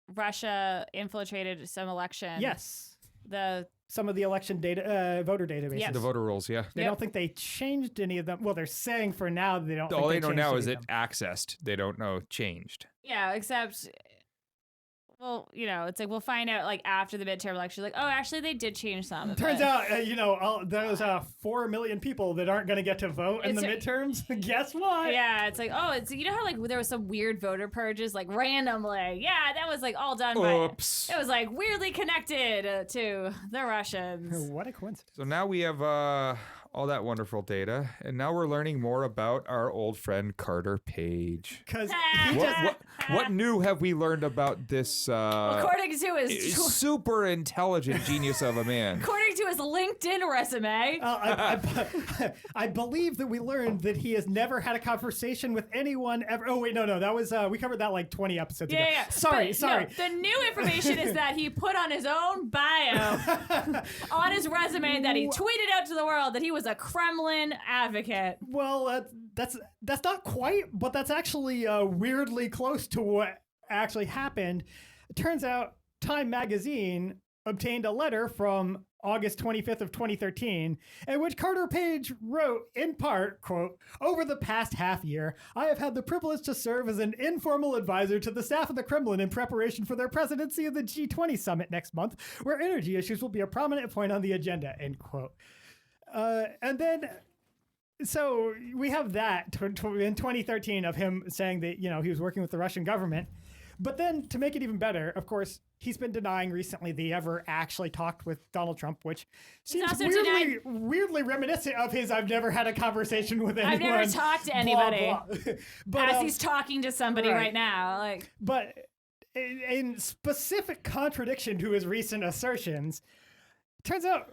Russia infiltrated some election. Yes. Some of the election data, voter databases. Yes. The voter rolls, yeah. They don't think they changed any of them. Well, they're saying for now they don't. All think they know now is it it accessed. They don't know changed. Yeah, except, well, it's like we'll find out like after the midterm election. Like, oh, actually, they did change some. Turns out, those 4 million people that aren't going to get to vote in the midterms. Guess what? Yeah, it's like, how like there was some weird voter purges like randomly. Yeah, that was like all done by. Oops. It was like weirdly connected to the Russians. What a coincidence. So now we have all that wonderful data, and now we're learning more about our old friend Carter Page. Because what new have we learned about this according to his super intelligent genius of a man? According to his LinkedIn resume. I believe that we learned that he has never had a conversation with anyone ever. Oh, wait, no. That was, we covered that like 20 episodes ago. Yeah. Sorry. No, the new information is that he put on his own bio on his resume that he tweeted out to the world that he was a Kremlin advocate. Well, that's not quite, but that's actually weirdly close to what actually happened. It turns out Time Magazine obtained a letter from August 25th of 2013, in which Carter Page wrote, in part, quote, "Over the past half year, I have had the privilege to serve as an informal advisor to the staff of the Kremlin in preparation for their presidency of the G20 summit next month, where energy issues will be a prominent point on the agenda," end quote. And then, so we have that in 2013 of him saying that, he was working with the Russian government. But then to make it even better, of course, he's been denying recently that he ever actually talked with Donald Trump, which seems weirdly reminiscent of his "I've never had a conversation with anyone. I've never talked to anybody." Blah, blah. But, as he's talking to somebody right now. Like, but in specific contradiction to his recent assertions, turns out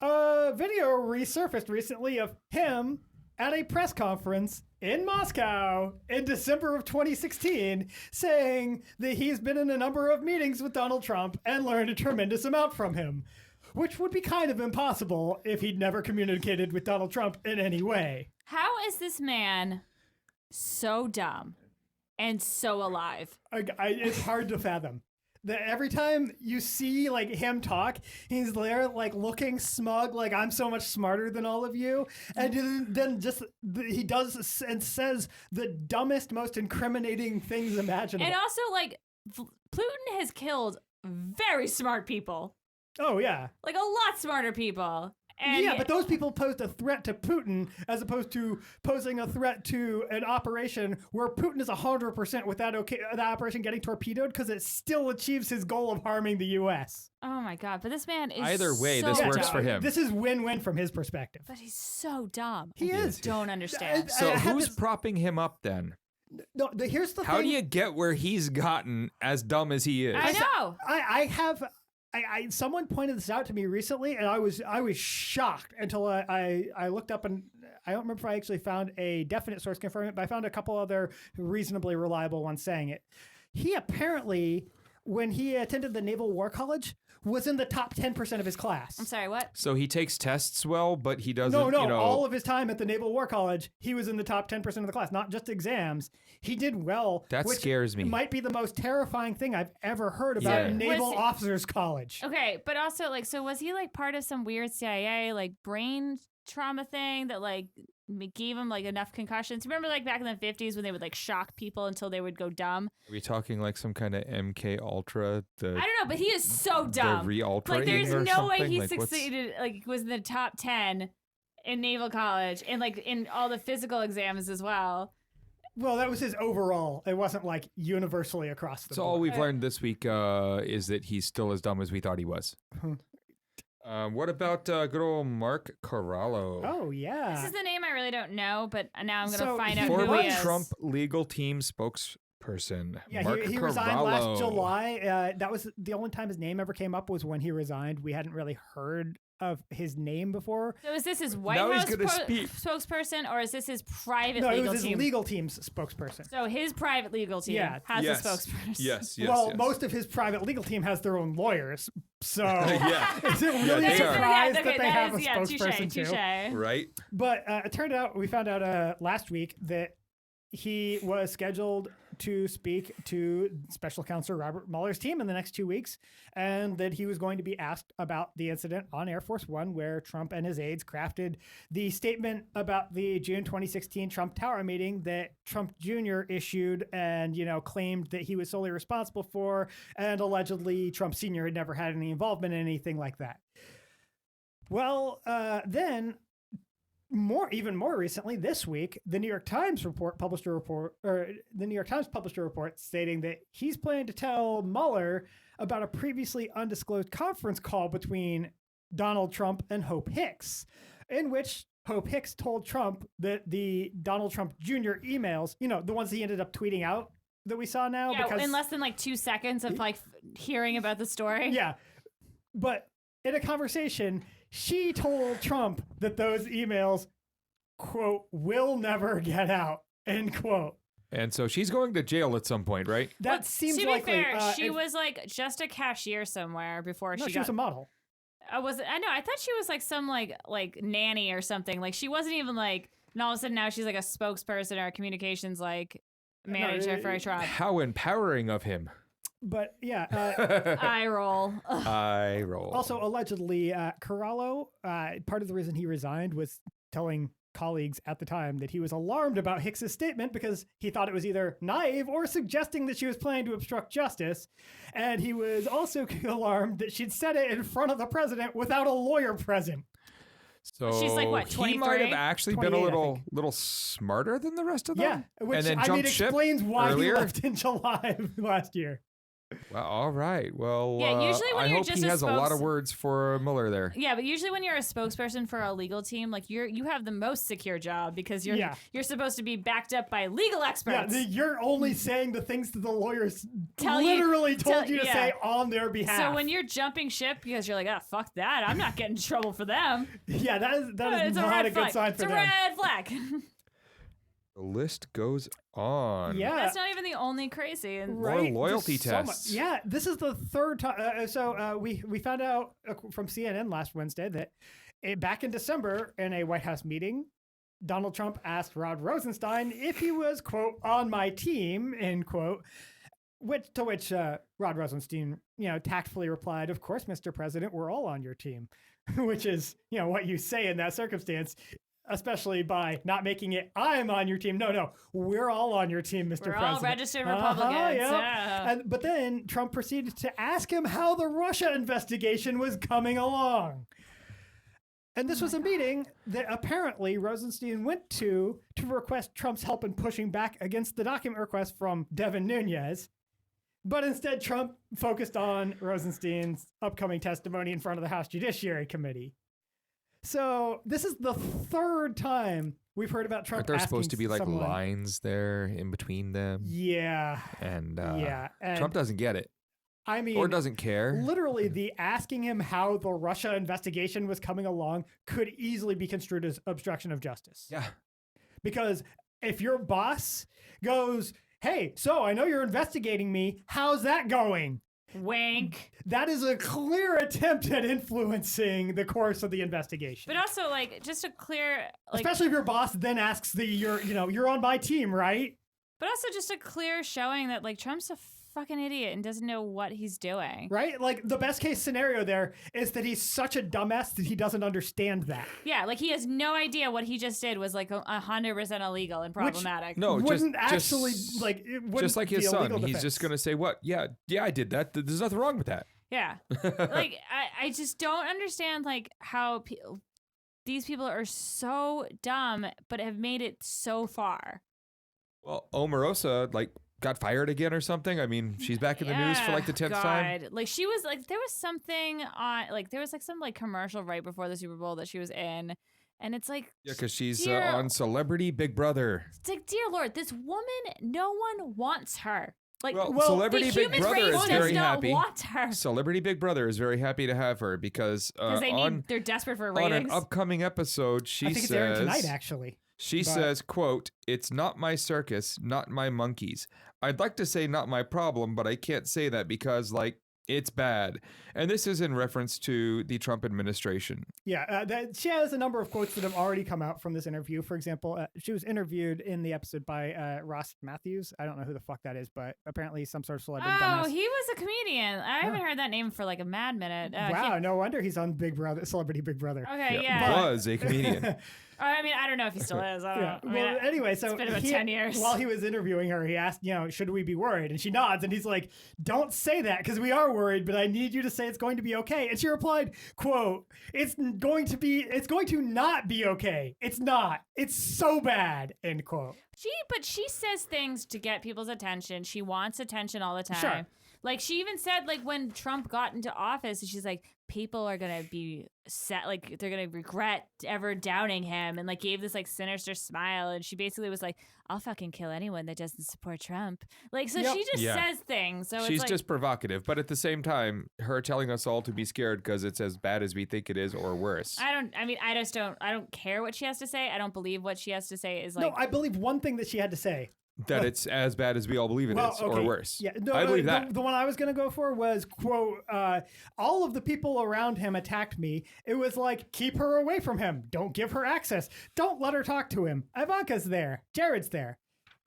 a video resurfaced recently of him at a press conference in Moscow in December of 2016 saying that he's been in a number of meetings with Donald Trump and learned a tremendous amount from him, which would be kind of impossible if he'd never communicated with Donald Trump in any way. How is this man so dumb and so alive? It's hard to fathom. that every time you see like him talk, he's there like looking smug, like I'm so much smarter than all of you, and then he does and says the dumbest, most incriminating things imaginable. And also, like, Putin has killed very smart people. Oh yeah, like a lot smarter people. And yeah, but those people posed a threat to Putin as opposed to posing a threat to an operation where Putin is 100% with that operation getting torpedoed because it still achieves his goal of harming the U.S. Oh my God! But this man is either way. So This works dumb. for him. This is win-win from his perspective. But he's so dumb. He is. Don't understand. So I had who's this- propping him up then? No, here's the How thing. do you get where he's gotten as dumb as he is? I know. Someone pointed this out to me recently, and I was shocked until I looked up, and I don't remember if I actually found a definite source confirming it, but I found a couple other reasonably reliable ones saying it. He apparently, when he attended the Naval War College, was in the top 10% of his class. I'm sorry, what? So he takes tests well, but he doesn't. No, You know, all of his time at the Naval War College, he was in the top 10% of the class, not just exams. He did well. That which scares me. Might be the most terrifying thing I've ever heard about Yeah. Naval Was he- Officers College. Okay, but also, like, so was he, like, part of some weird CIA, like, brain trauma thing that, like, gave him, like, enough concussions? Remember, like, back in the 50s when they would, like, shock people until they would go dumb? Are we talking like some kind of MK Ultra? I don't know, but he is so dumb. The re-ultraing Like, there's or no way something? he Like, what's- succeeded, like, was in the top 10 in Naval College and, like, in all the physical exams as well. Well, that was his overall. It wasn't like universally across the So board. all we've learned this week is that he's still as dumb as we thought he was. What about good old Mark Corallo? Oh, yeah. This is the name I really don't know, but now I'm going to So find he out who Former he is. Trump legal team spokesperson. Yeah, Mark he resigned last Corallo. July. That was the only time his name ever came up was when he resigned. We hadn't really heard of his name before. So is this his White Now he's House gonna speak. spokesperson, or is this his private No, it legal was his team? legal team's spokesperson. So his private legal team Yeah. has Yes. a spokesperson. Yes. Well, most of his private legal team has their own lawyers. So Yeah. is it really they a are. surprise okay, that they have a touche, spokesperson too? touche. Right. But it turned out, we found out last week that he was scheduled to speak to Special Counsel Robert Mueller's team in the next 2 weeks, and that he was going to be asked about the incident on Air Force One where Trump and his aides crafted the statement about the June 2016 Trump Tower meeting that Trump Jr. issued and, claimed that he was solely responsible for, and allegedly Trump Sr. had never had any involvement in anything like that. Well, then even more recently, this week, the New York Times published a report stating that he's planning to tell Mueller about a previously undisclosed conference call between Donald Trump and Hope Hicks, in which Hope Hicks told Trump that the Donald Trump Jr. emails, the ones he ended up tweeting out that we saw now, Yeah, because in less than like 2 seconds of like hearing about the story. yeah, but in a conversation, she told Trump that those emails, quote, will never get out, end quote. And so she's going to jail at some point, right? That Well, seems to be likely. fair, she was like just a cashier somewhere before no, she she was got. a model. I know. I thought she was like some like nanny or something. Like she wasn't even like. And all of a sudden now she's like a spokesperson or a communications like manager for Trump. How empowering of him. But yeah. Eye roll. Ugh. I roll. Also, allegedly, Corallo, part of the reason he resigned was telling colleagues at the time that he was alarmed about Hicks's statement because he thought it was either naive or suggesting that she was planning to obstruct justice. And he was also alarmed that she'd said it in front of the president without a lawyer present. So She's like, what, he might have 23? actually been a 28, I little smarter than the rest of Yeah, them. which and then I mean jumped ship explains why earlier. he left in July of last year. Well, all right. Well, Yeah, usually when I you're hope just he a has a lot of words for Mueller there. Yeah, but usually when you're a spokesperson for a legal team, like you have the most secure job because you're supposed to be backed up by legal Yeah, experts. you're only saying the things that the lawyers Tell you- literally told tell- you to yeah. say on their behalf. So when you're jumping ship because you're like, ah, fuck that, I'm not getting in trouble for them. yeah, that is It's not red a good flag. sign It's for a them. red flag. The list goes on. Yeah. That's not even the only crazy. And More Right, loyalty there's so much- tests. Yeah, this is the third time. We found out from CNN last Wednesday that back in December in a White House meeting, Donald Trump asked Rod Rosenstein if he was, quote, on my team, end quote. which Rod Rosenstein, tactfully replied, "Of course, Mr. President, we're all on your team," which is, what you say in that circumstance, especially by not making it, "I'm on your team." No, we're all on your team, Mr. President. We're all registered Republicans. Yep. Yeah. But then Trump proceeded to ask him how the Russia investigation was coming along. And this was a meeting that apparently Rosenstein went to request Trump's help in pushing back against the document request from Devin Nunes. But instead, Trump focused on Rosenstein's upcoming testimony in front of the House Judiciary Committee. So this is the third time we've heard about Trump. Aren't there supposed to be like someone, lines there in between them? Yeah. And, and Trump doesn't get it. I mean, or doesn't care. Literally, the asking him how the Russia investigation was coming along could easily be construed as obstruction of justice. Yeah. Because if your boss goes, "Hey, so I know you're investigating me. How's that going?" Wink. That is a clear attempt at influencing the course of the investigation. But also, just a clear, especially if your boss then asks you're on my team, right? But also just a clear showing that Trump's a fucking idiot and doesn't know what he's doing. Right? The best case scenario there is that he's such a dumbass that he doesn't understand that. Yeah, he has no idea what he just did was 100% illegal and problematic. No, wouldn't just just like his son. He's just gonna say, "What? Yeah, I did that. There's nothing wrong with that." Yeah. I just don't understand how these people are so dumb but have made it so far. Well, Omarosa got fired again or something. I mean, she's back in the news for the 10th time. She was there was something on there was some commercial right before the Super Bowl that she was in, and it's yeah, because she's on Celebrity Big Brother. It's dear Lord, this woman, no one wants her. Celebrity the Big Brother is very happy. Want her. Celebrity Big Brother is very happy to have her because they're desperate for ratings. On an upcoming episode, she I think says, it's airing tonight, actually. She says, quote, "It's not my circus, not my monkeys. I'd like to say not my problem, but I can't say that because, it's bad." And this is in reference to the Trump administration. Yeah, she has a number of quotes that have already come out from this interview. For example, she was interviewed in the episode by Ross Matthews. I don't know who the fuck that is, but apparently some sort of celebrity dumbass. Oh, he was a comedian. I haven't heard that name for a mad minute. Wow, no wonder he's on Big Brother, Celebrity Big Brother. Okay, yeah. Was a comedian. I mean, I don't know if he still is. I don't know. Well, anyway, so it's been about 10 years. While he was interviewing her, he asked, should we be worried? And she nods, and he's like, "Don't say that because we are worried, but I need you to say it's going to be okay." And she replied, quote, it's going to not be okay. It's not. It's so bad, end quote. But she says things to get people's attention. She wants attention all the time. Sure. She even said, when Trump got into office, she's like, people are going to be set, they're going to regret ever doubting him, and gave this sinister smile. And she basically was like, "I'll fucking kill anyone that doesn't support Trump." She just says things. So she's just provocative. But at the same time, her telling us all to be scared because it's as bad as we think it is or worse. I don't care what she has to say. I don't believe what she has to say is No, I believe one thing that she had to say. That it's as bad as we all believe it is, or worse. Yeah, I believe that. The one I was going to go for was, quote, "All of the people around him attacked me. It was keep her away from him. Don't give her access. Don't let her talk to him. Ivanka's there. Jared's there."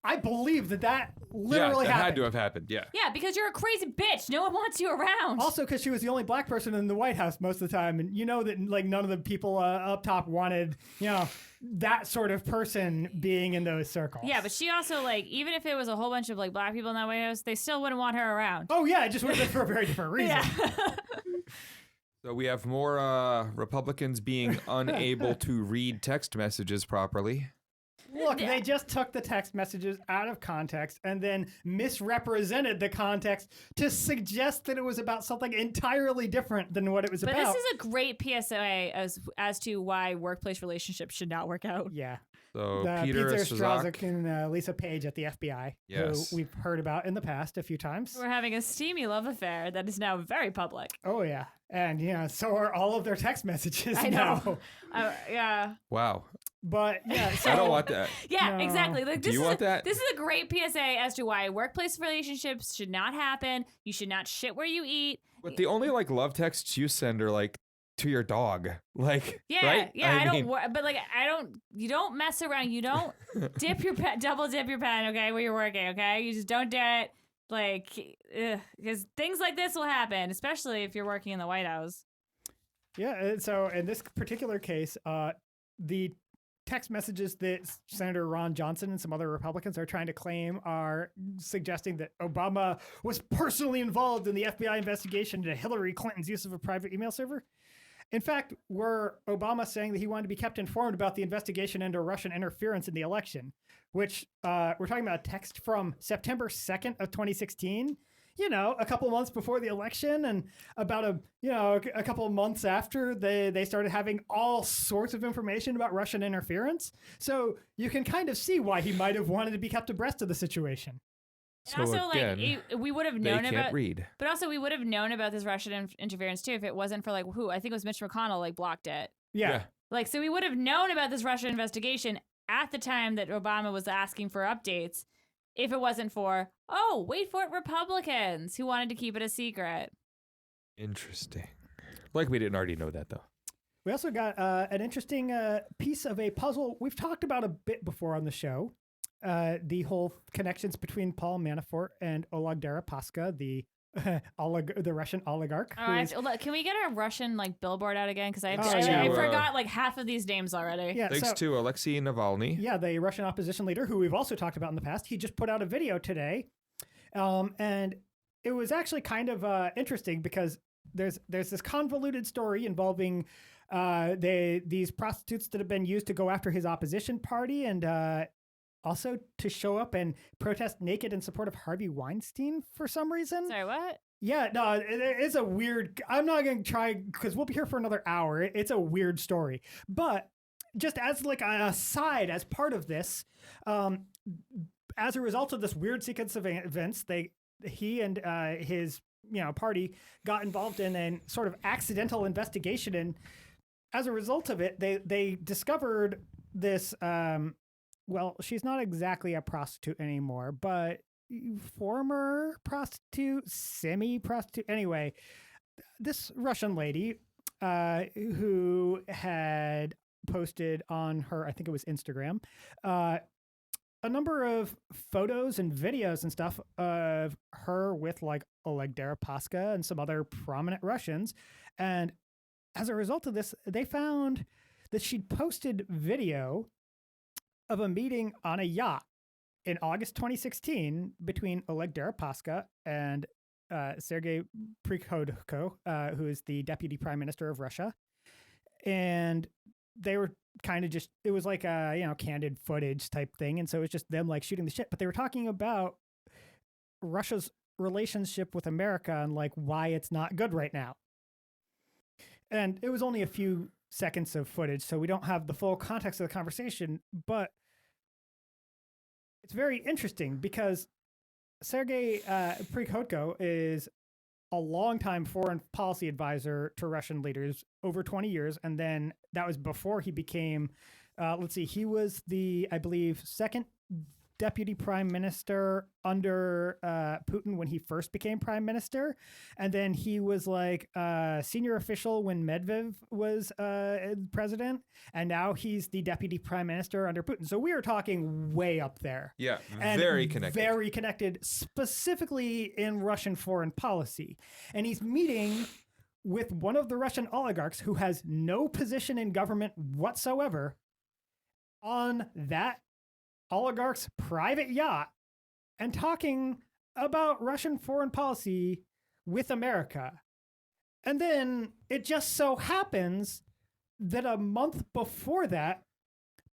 I believe that literally that happened. had to have happened, yeah. Yeah, because you're a crazy bitch. No one wants you around. Also, because she was the only black person in the White House most of the time, and that none of the people up top wanted that sort of person being in those circles. Yeah, but she also even if it was a whole bunch of black people in that White House, they still wouldn't want her around. Oh yeah, it just would have been for a very different reason. Yeah. So we have more Republicans being unable to read text messages properly. Look, they just took the text messages out of context and then misrepresented the context to suggest that it was about something entirely different than what it was about. But this is a great PSA as to why workplace relationships should not work out. Yeah. So Peter Peter Strzok and Lisa Page at the FBI, yes, who we've heard about in the past a few times. We're having a steamy love affair that is now very public. Oh, yeah. And, so are all of their text messages I know. Yeah. Wow. But, yeah. So, I don't want that. Yeah, No. exactly. Do you want that? This is a great PSA as to why workplace relationships should not happen. You should not shit where you eat. But the only love texts you send are to your dog. Yeah, right? yeah, you don't mess around. You don't double dip your pen, okay, where you're working, okay? You just don't do it. Like, because things like this will happen, especially if you're working in the White House. Yeah. And so in this particular case, the text messages that Senator Ron Johnson and some other Republicans are trying to claim are suggesting that Obama was personally involved in the FBI investigation into Hillary Clinton's use of a private email server. In fact, were Obama saying that he wanted to be kept informed about the investigation into Russian interference in the election, which we're talking about a text from September 2nd of 2016, a couple months before the election, and about a couple of months after they started having all sorts of information about Russian interference. So you can kind of see why he might have wanted to be kept abreast of the situation. And So also, again, we would have they known can't about, read. but also we would have known about this Russian interference too if it wasn't for I think it was Mitch McConnell blocked it. Yeah. So we would have known about this Russian investigation at the time that Obama was asking for updates, if it wasn't for wait for it, Republicans who wanted to keep it a secret. Interesting. Like we didn't already know that though. We also got an interesting piece of a puzzle we've talked about a bit before on the show. The whole connections between Paul Manafort and Oleg Deripaska, the Russian oligarch. Can we get a Russian billboard out again? Because I yeah. forgot half of these names already. Yeah, Thanks to Alexei Navalny. Yeah, the Russian opposition leader, who we've also talked about in the past. He just put out a video today, and it was actually kind of interesting because there's this convoluted story involving these prostitutes that have been used to go after his opposition party and also to show up and protest naked in support of Harvey Weinstein for some reason. Sorry, what? Yeah, no, it's a weird. I'm not going to try because we'll be here for another hour. It's a weird story, but just as an aside, as part of this, as a result of this weird sequence of events, he and his party got involved in a sort of accidental investigation, and as a result of it, they discovered this. Well, she's not exactly a prostitute anymore, but former prostitute, semi-prostitute. Anyway, this Russian lady who had posted on her, I think it was Instagram, a number of photos and videos and stuff of her with Oleg Deripaska and some other prominent Russians. And as a result of this, they found that she'd posted video of a meeting on a yacht in August 2016 between Oleg Deripaska and Sergei Prihodko, who is the deputy prime minister of Russia. And they were kind of just, it was like a, candid footage type thing. And so it was just them shooting the shit, but they were talking about Russia's relationship with America and why it's not good right now. And it was only a few seconds of footage, so we don't have the full context of the conversation, but it's very interesting because Sergei Prihodko is a longtime foreign policy advisor to Russian leaders, over 20 years, and then that was before he became, he was the, I believe, second deputy prime minister under Putin when he first became prime minister. And then he was a senior official when Medvedev was president. And now he's the deputy prime minister under Putin. So we are talking way up there. Yeah, and very connected. Very connected, specifically in Russian foreign policy. And he's meeting with one of the Russian oligarchs who has no position in government whatsoever on that oligarch's private yacht and talking about Russian foreign policy with America. And then it just so happens that a month before that,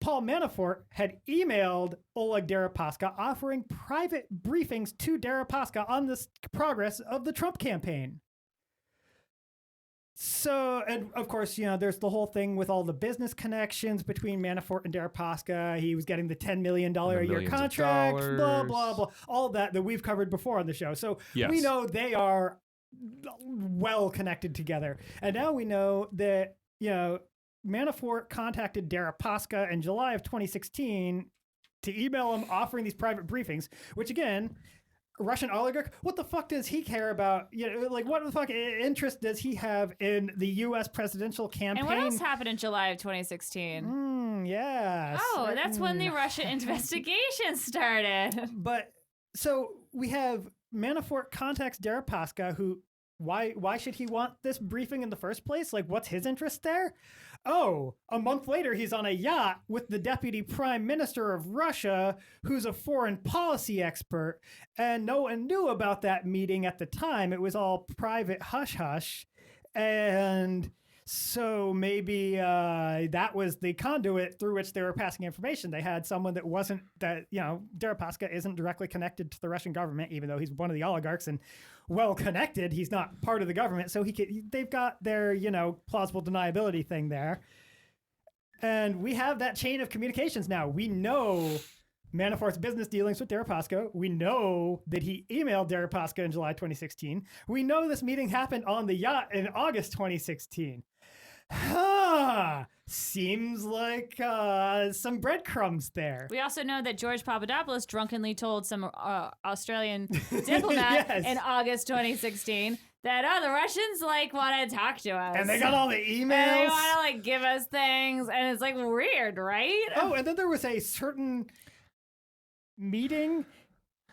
Paul Manafort had emailed Oleg Deripaska offering private briefings to Deripaska on the progress of the Trump campaign. So, and of course, there's the whole thing with all the business connections between Manafort and Deripaska. He was getting the $10 million a year contract, blah, blah, blah. All that we've covered before on the show. So we know they are well connected together. And now we know that, Manafort contacted Deripaska in July of 2016 to email him offering these private briefings, which again, Russian oligarch, what the fuck does he care about? What the fuck interest does he have in the U.S. presidential campaign? And what else happened in July of 2016? Yes. That's when the Russia investigation started. But so we have Manafort contacts Deripaska, who why should he want this briefing in the first place? Like, what's his interest there? Oh, a month later, he's on a yacht with the deputy prime minister of Russia, who's a foreign policy expert, and no one knew about that meeting at the time. It was all private hush-hush, and so maybe that was the conduit through which they were passing information. They had someone that wasn't that, Deripaska isn't directly connected to the Russian government, even though he's one of the oligarchs and well connected. He's not part of the government, so they've got their plausible deniability thing there. And we have that chain of communications now. We know Manafort's business dealings with Deripaska. We know that he emailed Deripaska in July 2016. We know this meeting happened on the yacht in August 2016. Seems like some breadcrumbs there. We also know that George Papadopoulos drunkenly told some Australian diplomat Yes. in August 2016 that the Russians want to talk to us, And they got all the emails. and they want to give us things, and it's weird, right? Oh, and then there was a certain meeting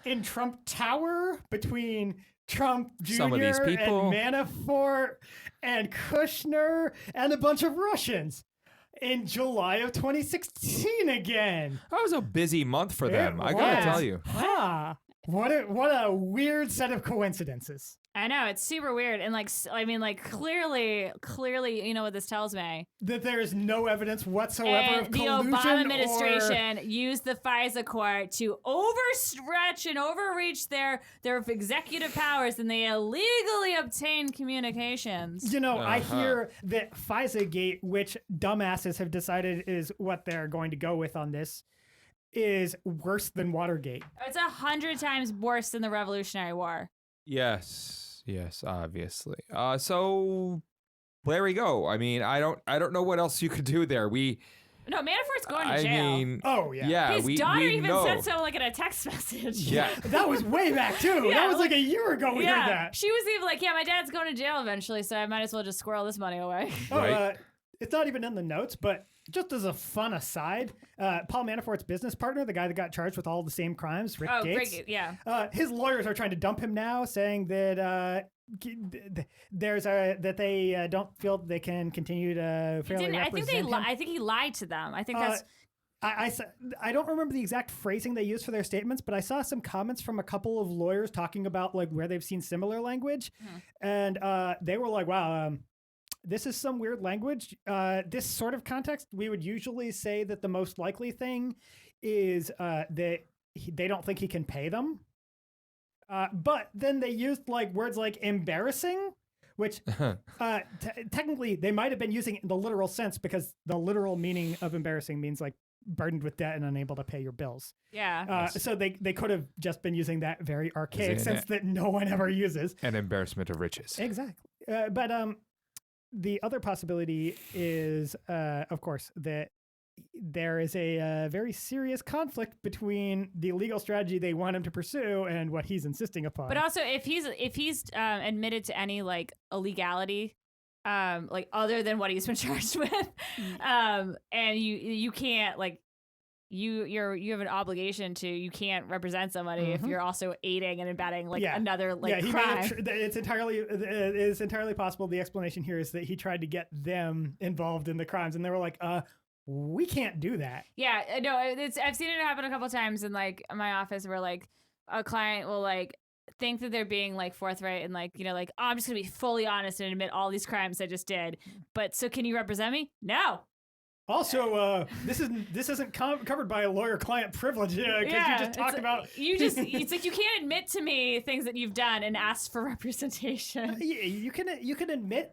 in Trump Tower between Trump Jr. Some of these people. and Manafort and Kushner and a bunch of Russians in July of 2016 again. That was a busy month for them. I It gotta was. tell you. What a weird set of coincidences. I know, it's super weird, and clearly, you know what this tells me? That there is no evidence whatsoever of And the collusion Obama or... administration used the FISA court to overstretch and overreach their executive powers, and they illegally obtained communications. I hear that FISA-gate, which dumbasses have decided is what they're going to go with on this, is worse than Watergate. It's 100 times worse than the Revolutionary War. Yes, obviously. So there we go. I mean, I don't know what else you could do there. No, Manafort's going to I jail. mean, Oh, yeah. yeah. His we daughter we even know. said so in a text message. Yeah. That was way back, too. Yeah, That was like a year ago we heard that. She was even like, yeah, my dad's going to jail eventually, so I might as well just squirrel this money away. Right. It's not even in the notes, but just as a fun aside, Paul Manafort's business partner, the guy that got charged with all the same crimes, Rick Gates, Greg, yeah. his lawyers are trying to dump him now, saying that that they don't feel they can continue to fairly represent him. I think he lied to them. I think that's... I don't remember the exact phrasing they used for their statements, but I saw some comments from a couple of lawyers talking about where they've seen similar language, and they were like, "Wow, this is some weird language." This sort of context, we would usually say that the most likely thing is that they don't think he can pay them, but then they used words like embarrassing, which technically they might have been using it in the literal sense, because the literal meaning of embarrassing means burdened with debt and unable to pay your bills. Yeah. So they could have just been using that very archaic Isn't sense it? that no one ever uses. An embarrassment of riches. Exactly. But the other possibility is, of course, that there is a very serious conflict between the legal strategy they want him to pursue and what he's insisting upon. But also, if he's admitted to any illegality, other than what he's been charged with, and you can't you have an obligation to, you can't represent somebody if you're also aiding and abetting another crime. It's entirely possible. The explanation here is that he tried to get them involved in the crimes, and they were like, we can't do that. Yeah, no, I've seen it happen a couple times in my office where a client will think that they're being forthright and oh, I'm just gonna be fully honest and admit all these crimes I just did. But so can you represent me? No. Also, this isn't covered by a lawyer-client privilege because you just talked about. It's you can't admit to me things that you've done and ask for representation. You can admit.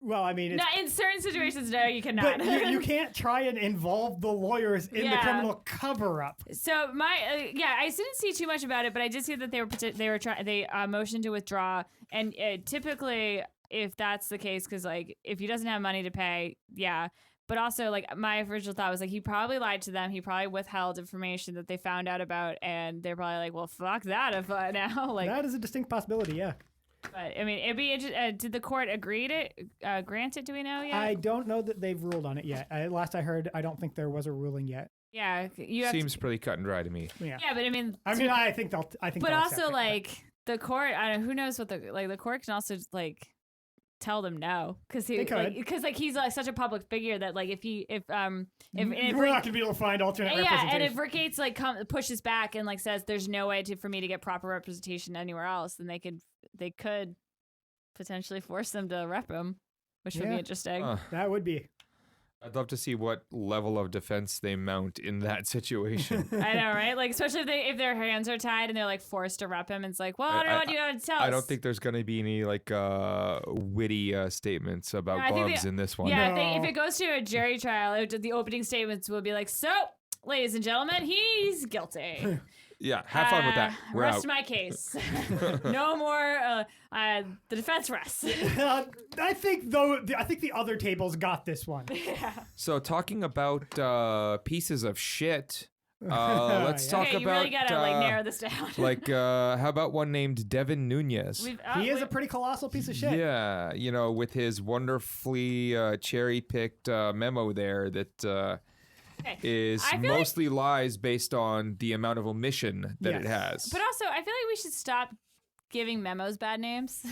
Well, I mean, no, in certain situations, no, you cannot. But you can't try and involve the lawyers in the criminal cover-up. So I didn't see too much about it, but I did see that they motioned to withdraw, and typically, if that's the case, because if he doesn't have money to pay, yeah. But also, my original thought was he probably lied to them. He probably withheld information that they found out about, and they're probably well, fuck that if now that is a distinct possibility, yeah. But I mean, it'd be interesting. Did the court agree to grant it? Do we know yet? I don't know that they've ruled on it yet. Last I heard, I don't think there was a ruling yet. Yeah, you have Seems pretty cut and dry to me. Yeah. Yeah, but I mean, I think they'll. but they'll also accept it, like the court. I don't know, who knows what the court can also just, like tell them no because They could. he's like such a public figure that like if we're not gonna be able to find alternate yeah, representation. and if Rick Gates like pushes back and like says there's no way for me to get proper representation anywhere else, then they could potentially force them to rep him, which would be interesting. That would be. I'd love to see what level of defense they mount in that situation. I know, right? Like, especially if their hands are tied and they're like forced to rep him. It's like, well, I don't know what you got to tell us. I don't think there's going to be any like witty statements about gloves in this one. Yeah, No. I think if it goes to a jury trial, the opening statements will be like, so, ladies and gentlemen, he's guilty. Yeah, have fun with that. We're rest out. my case. No more. The defense rests. I think the other tables got this one. So talking about pieces of shit, let's talk Okay, you about really gotta like narrow this down. how about one named Devin Nunes? He is a pretty colossal piece of shit. Yeah, with his wonderfully cherry-picked memo there that is I feel mostly lies based on the amount of omission that it has. But also, I feel like we should stop giving memos bad names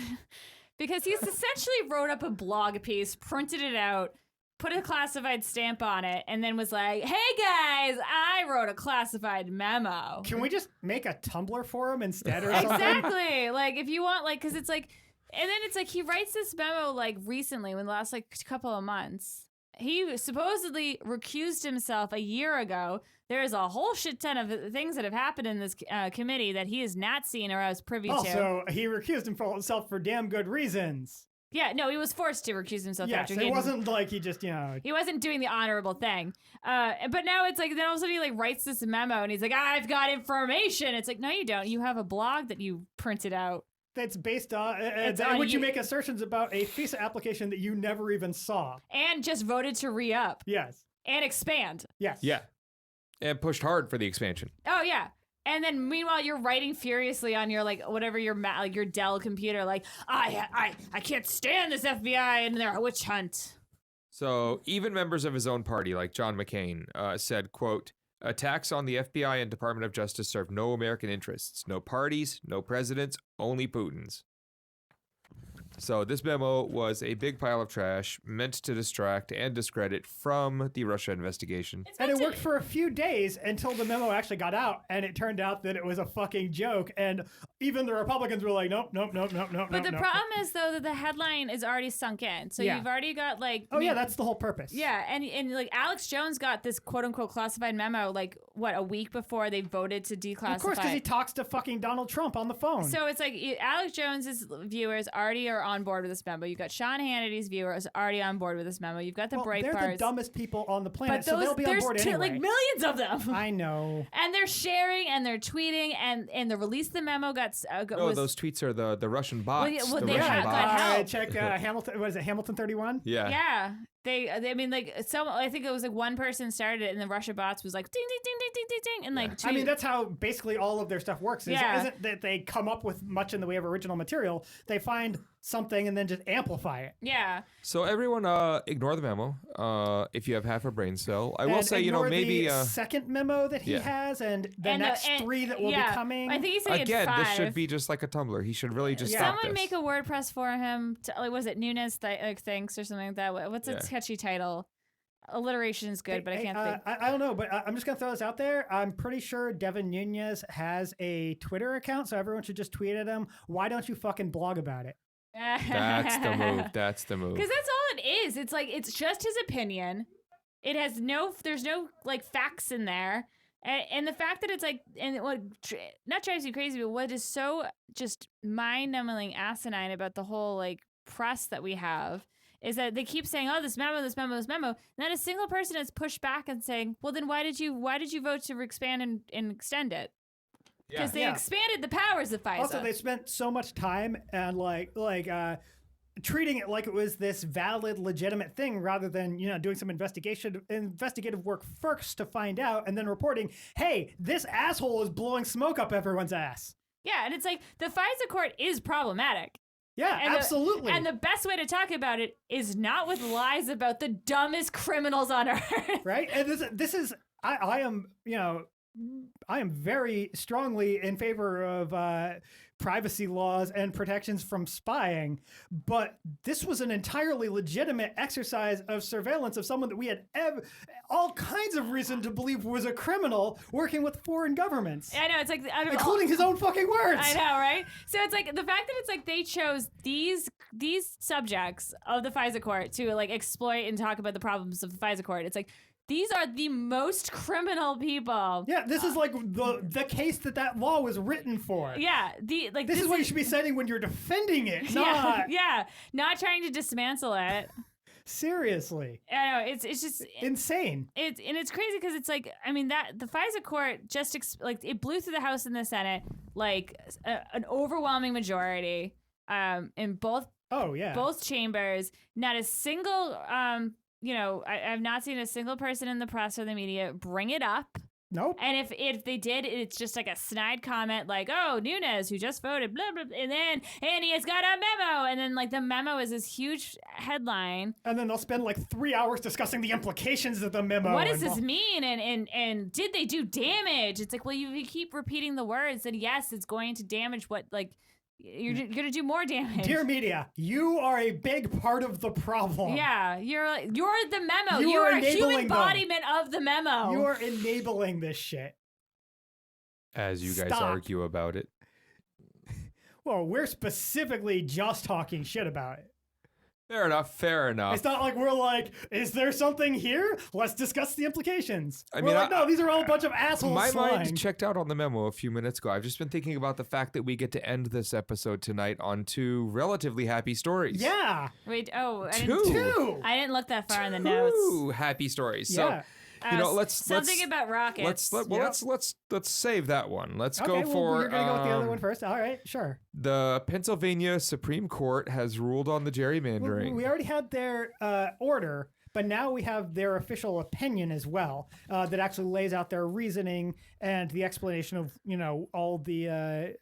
because he's essentially wrote up a blog piece, printed it out, put a classified stamp on it, and then was like, hey guys, I wrote a classified memo. Can we just make a Tumblr for him instead or something? Exactly. Like, if you want, like, because it's like, and then it's like he writes this memo like recently, in the last like couple of months. He supposedly recused himself a year ago. There is a whole shit ton of things that have happened in this committee that he has not seen or was privy to. Also, he recused himself for damn good reasons. Yeah, no, he was forced to recuse himself Yes, after it wasn't like he just, he wasn't doing the honorable thing. But now it's like, then all of a sudden he like writes this memo and he's like, I've got information. It's like, no, you don't. You have a blog that you printed out. That's based on, on would you you- make assertions about a FISA application that you never even saw? And just voted to re-up Yes. and expand. Yes. Yeah, and pushed hard for the expansion. Oh, yeah. And then meanwhile, you're writing furiously on your like whatever your your Dell computer, like I can't stand this FBI and their witch hunt. So even members of his own party, like John McCain, said, quote, attacks on the FBI and Department of Justice serve no American interests. No parties, no presidents, only Putin's. So this memo was a big pile of trash meant to distract and discredit from the Russia investigation. And it worked for a few days until the memo actually got out, and it turned out that it was a fucking joke. And even the Republicans were like, nope. But the problem is though that the headline is already sunk in, so Yeah. you've already got like. Oh yeah, that's the whole purpose. Yeah, and like Alex Jones got this quote unquote classified memo like what, a week before they voted to declassify. Of course, because he talks to fucking Donald Trump on the phone. So it's like Alex Jones's viewers already are on board with this memo. You've got Sean Hannity's viewers already on board with this memo. You've got the Breitbarts. They're the dumbest people on the planet, but so they'll be on board there's anyway. like millions of them. I know. And they're sharing and they're tweeting and the release of the memo got No, was, those tweets are the Russian bots. well, the they Russian have- bots. got help. Check Hamilton. What is it? Hamilton 31. Yeah. yeah. They I mean like I think it was like one person started it and the Russia bots was like ding ding ding ding ding ding ding and like I mean, that's how basically all of their stuff works. Yeah. Isn't that they come up with much in the way of original material. They find something and then just amplify it. yeah. So everyone, ignore the memo. If you have half a brain cell, I will And say, ignore maybe the second memo that he yeah. has, and the And next and- three that will yeah. be coming. I think he said he again, had 5. this should be just like a Tumblr. He should really just stop Someone this. make a WordPress for him. Like, was it Nunes thinks or something like that? What's a Yeah. catchy title? Alliteration is good, but I can't think. I don't know, but I'm just gonna throw this out there. I'm pretty sure Devin Nunes has a Twitter account, so everyone should just tweet at him. Why don't you fucking blog about it? That's the move. That's the move. Because that's all it is. It's like it's just his opinion. It has there's no like facts in there, and the fact that it's like, and what not drives you crazy, but what is so just mind-numbing asinine about the whole like press that we have is that they keep saying, oh, this memo, and not a single person has pushed back and saying, well, then why did you vote to expand and extend it? Because they expanded the powers of FISA. Also, they spent so much time and treating it like it was this valid, legitimate thing, rather than doing some investigative work first to find out, and then reporting, hey, this asshole is blowing smoke up everyone's ass. Yeah, and it's like the FISA court is problematic. Yeah, And absolutely. And the best way to talk about it is not with lies about the dumbest criminals on earth. Right? And this is I am, I am very strongly in favor of privacy laws and protections from spying, but this was an entirely legitimate exercise of surveillance of someone that we had all kinds of reason to believe was a criminal working with foreign governments. I know, it's like including his own fucking words. I know, right? So it's like the fact that it's like they chose these subjects of the FISA court to like exploit and talk about the problems of the FISA court. It's like these are the most criminal people. Yeah, this is like the case that law was written for. Yeah, this is what you should be saying when you're defending it. Not trying to dismantle it. Seriously. I know, it's just insane. It's crazy because it's like, I mean, that the FISA court just it blew through the House and the Senate like an overwhelming majority in both both chambers. Not a single I've not seen a single person in the press or the media bring it up. Nope. And if they did, it's just like a snide comment like, oh, Nunes, who just voted, blah, blah, blah, and he has got a memo. And then like the memo is this huge headline. And then they'll spend like 3 hours discussing the implications of the memo. What does this mean? And did they do damage? It's like, well, you keep repeating the words, and yes, it's going to damage what, like, you're going to do more damage. Dear media, you are a big part of the problem. Yeah, you're the memo. You are are a human enabling them. embodiment of the memo. You are enabling this shit. As you guys Stop. argue about it. Well, we're specifically just talking shit about it. Fair enough. It's not like we're like, is there something here? Let's discuss the implications. We're like, no, these are all a bunch of assholes. My slime. mind checked out on the memo a few minutes ago. I've just been thinking about the fact that we get to end this episode tonight on 2 relatively happy stories. Yeah. Wait, Two. I didn't look that far in the notes. 2 happy stories. Yeah. So, let's something about rockets. Let's save that one. Let's Okay, go for. You're gonna go with the other one first. All right, sure. The Pennsylvania Supreme Court has ruled on the gerrymandering. We already had their order, but now we have their official opinion as well that actually lays out their reasoning and the explanation of all the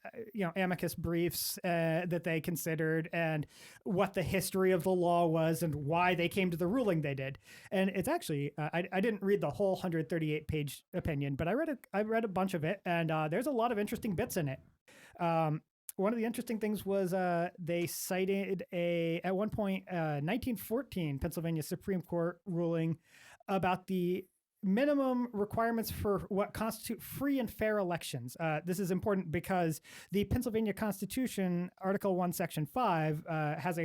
amicus briefs that they considered and what the history of the law was and why they came to the ruling they did. And it's actually I didn't read the whole 138-page opinion, but I read a bunch of it, and there's a lot of interesting bits in it. One of the interesting things was they cited at one point 1914 Pennsylvania Supreme Court ruling about the minimum requirements for what constitute free and fair elections. This is important because the Pennsylvania Constitution, Article 1, Section 5,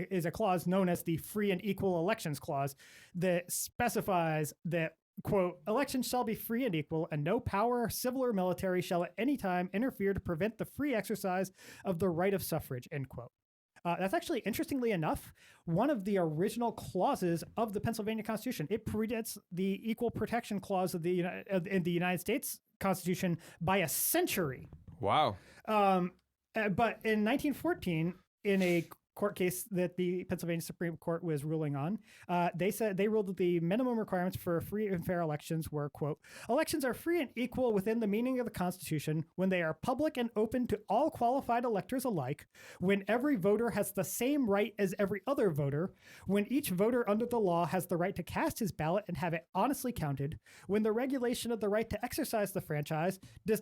is a clause known as the Free and Equal Elections Clause that specifies that, quote, elections shall be free and equal, and no power, civil or military, shall at any time interfere to prevent the free exercise of the right of suffrage, end quote. That's actually, interestingly enough, one of the original clauses of the Pennsylvania Constitution. It predates the Equal Protection Clause of in the United States Constitution by a century. Wow. But in 1914, in a court case that the Pennsylvania Supreme Court was ruling on, they ruled that the minimum requirements for free and fair elections were, quote, elections are free and equal within the meaning of the Constitution when they are public and open to all qualified electors alike, when every voter has the same right as every other voter, when each voter under the law has the right to cast his ballot and have it honestly counted, when the regulation of the right to exercise the franchise does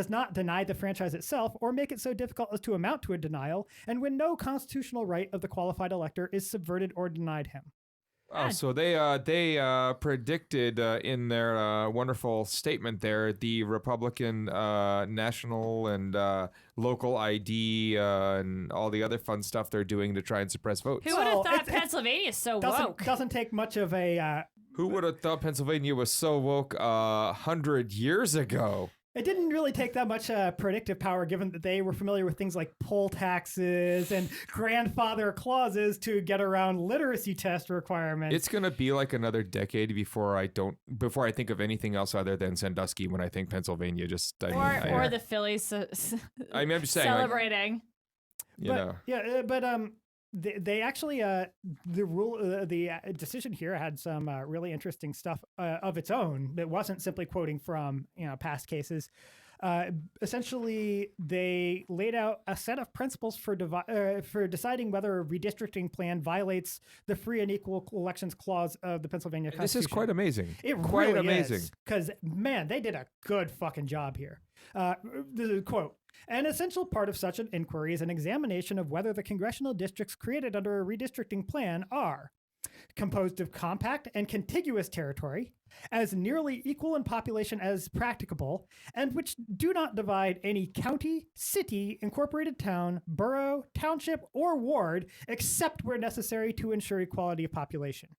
not deny the franchise itself or make it so difficult as to amount to a denial, and when no constitutional right of the qualified elector is subverted or denied him. Oh, so they predicted in their wonderful statement there the Republican national and local ID and all the other fun stuff they're doing to try and suppress votes. Who would have thought Pennsylvania is so woke? Doesn't take much of a... Who would have thought Pennsylvania was so woke 100 years ago? It didn't really take that much predictive power, given that they were familiar with things like poll taxes and grandfather clauses to get around literacy test requirements. It's gonna be like another decade before I think of anything else other than Sandusky when I think Pennsylvania. Or the Phillies. I'm just saying, celebrating. They actually the decision here had some really interesting stuff of its own that wasn't simply quoting from past cases. Essentially, they laid out a set of principles for deciding whether a redistricting plan violates the free and equal elections clause of the Pennsylvania Constitution. This is quite amazing. It quite really amazing. Because, man, they did a good fucking job here. This is a quote. An essential part of such an inquiry is an examination of whether the congressional districts created under a redistricting plan are composed of compact and contiguous territory, as nearly equal in population as practicable, and which do not divide any county, city, incorporated town, borough, township, or ward, except where necessary to ensure equality of population.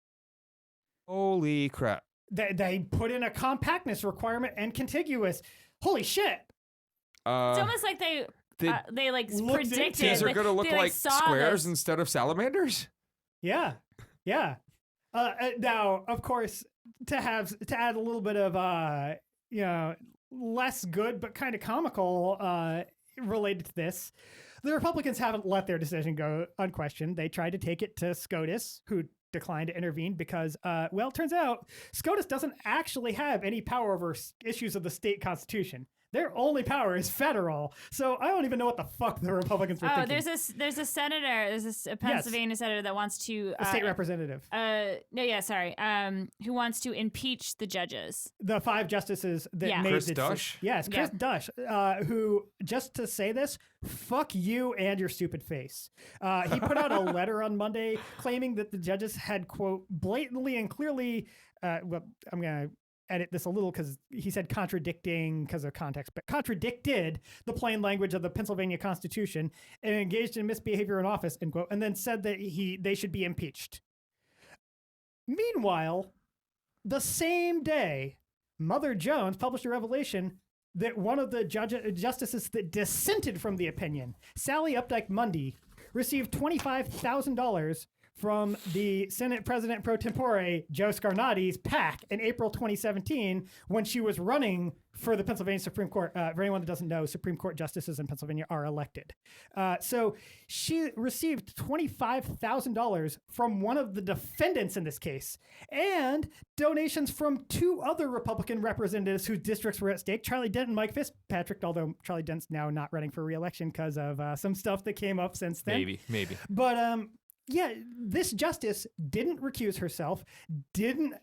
Holy crap. They put in a compactness requirement and contiguous. Holy shit. It's almost like they like predicted. These are going to look they, like saw squares this. instead of salamanders? Yeah. Now, of course, to add a little bit of less good but kind of comical related to this, the Republicans haven't let their decision go unquestioned. They tried to take it to SCOTUS, who declined to intervene because, it turns out SCOTUS doesn't actually have any power over issues of the state constitution. Their only power is federal. So I don't even know what the fuck the Republicans were thinking. There's a senator, a Pennsylvania senator that wants to a state representative. Who wants to impeach the judges. The 5 justices that made Chris the Dush? Yes, Chris Dush, who, just to say this, fuck you and your stupid face. He put out a letter on Monday claiming that the judges had, quote, blatantly and clearly, I'm going to edit this a little because he said contradicting because of context, but contradicted the plain language of the Pennsylvania Constitution and engaged in misbehavior in office, end quote, and then said that they should be impeached. Meanwhile, the same day, Mother Jones published a revelation that one of the justices that dissented from the opinion, Sally Updike Mundy, received $25,000 from the Senate President pro tempore, Joe Scarnati's PAC in April 2017 when she was running for the Pennsylvania Supreme Court. For anyone that doesn't know, Supreme Court justices in Pennsylvania are elected. So she received $25,000 from one of the defendants in this case and donations from 2 other Republican representatives whose districts were at stake, Charlie Dent and Mike Fitzpatrick, although Charlie Dent's now not running for re-election because of some stuff that came up since then. Maybe. But yeah, this justice didn't recuse herself, didn't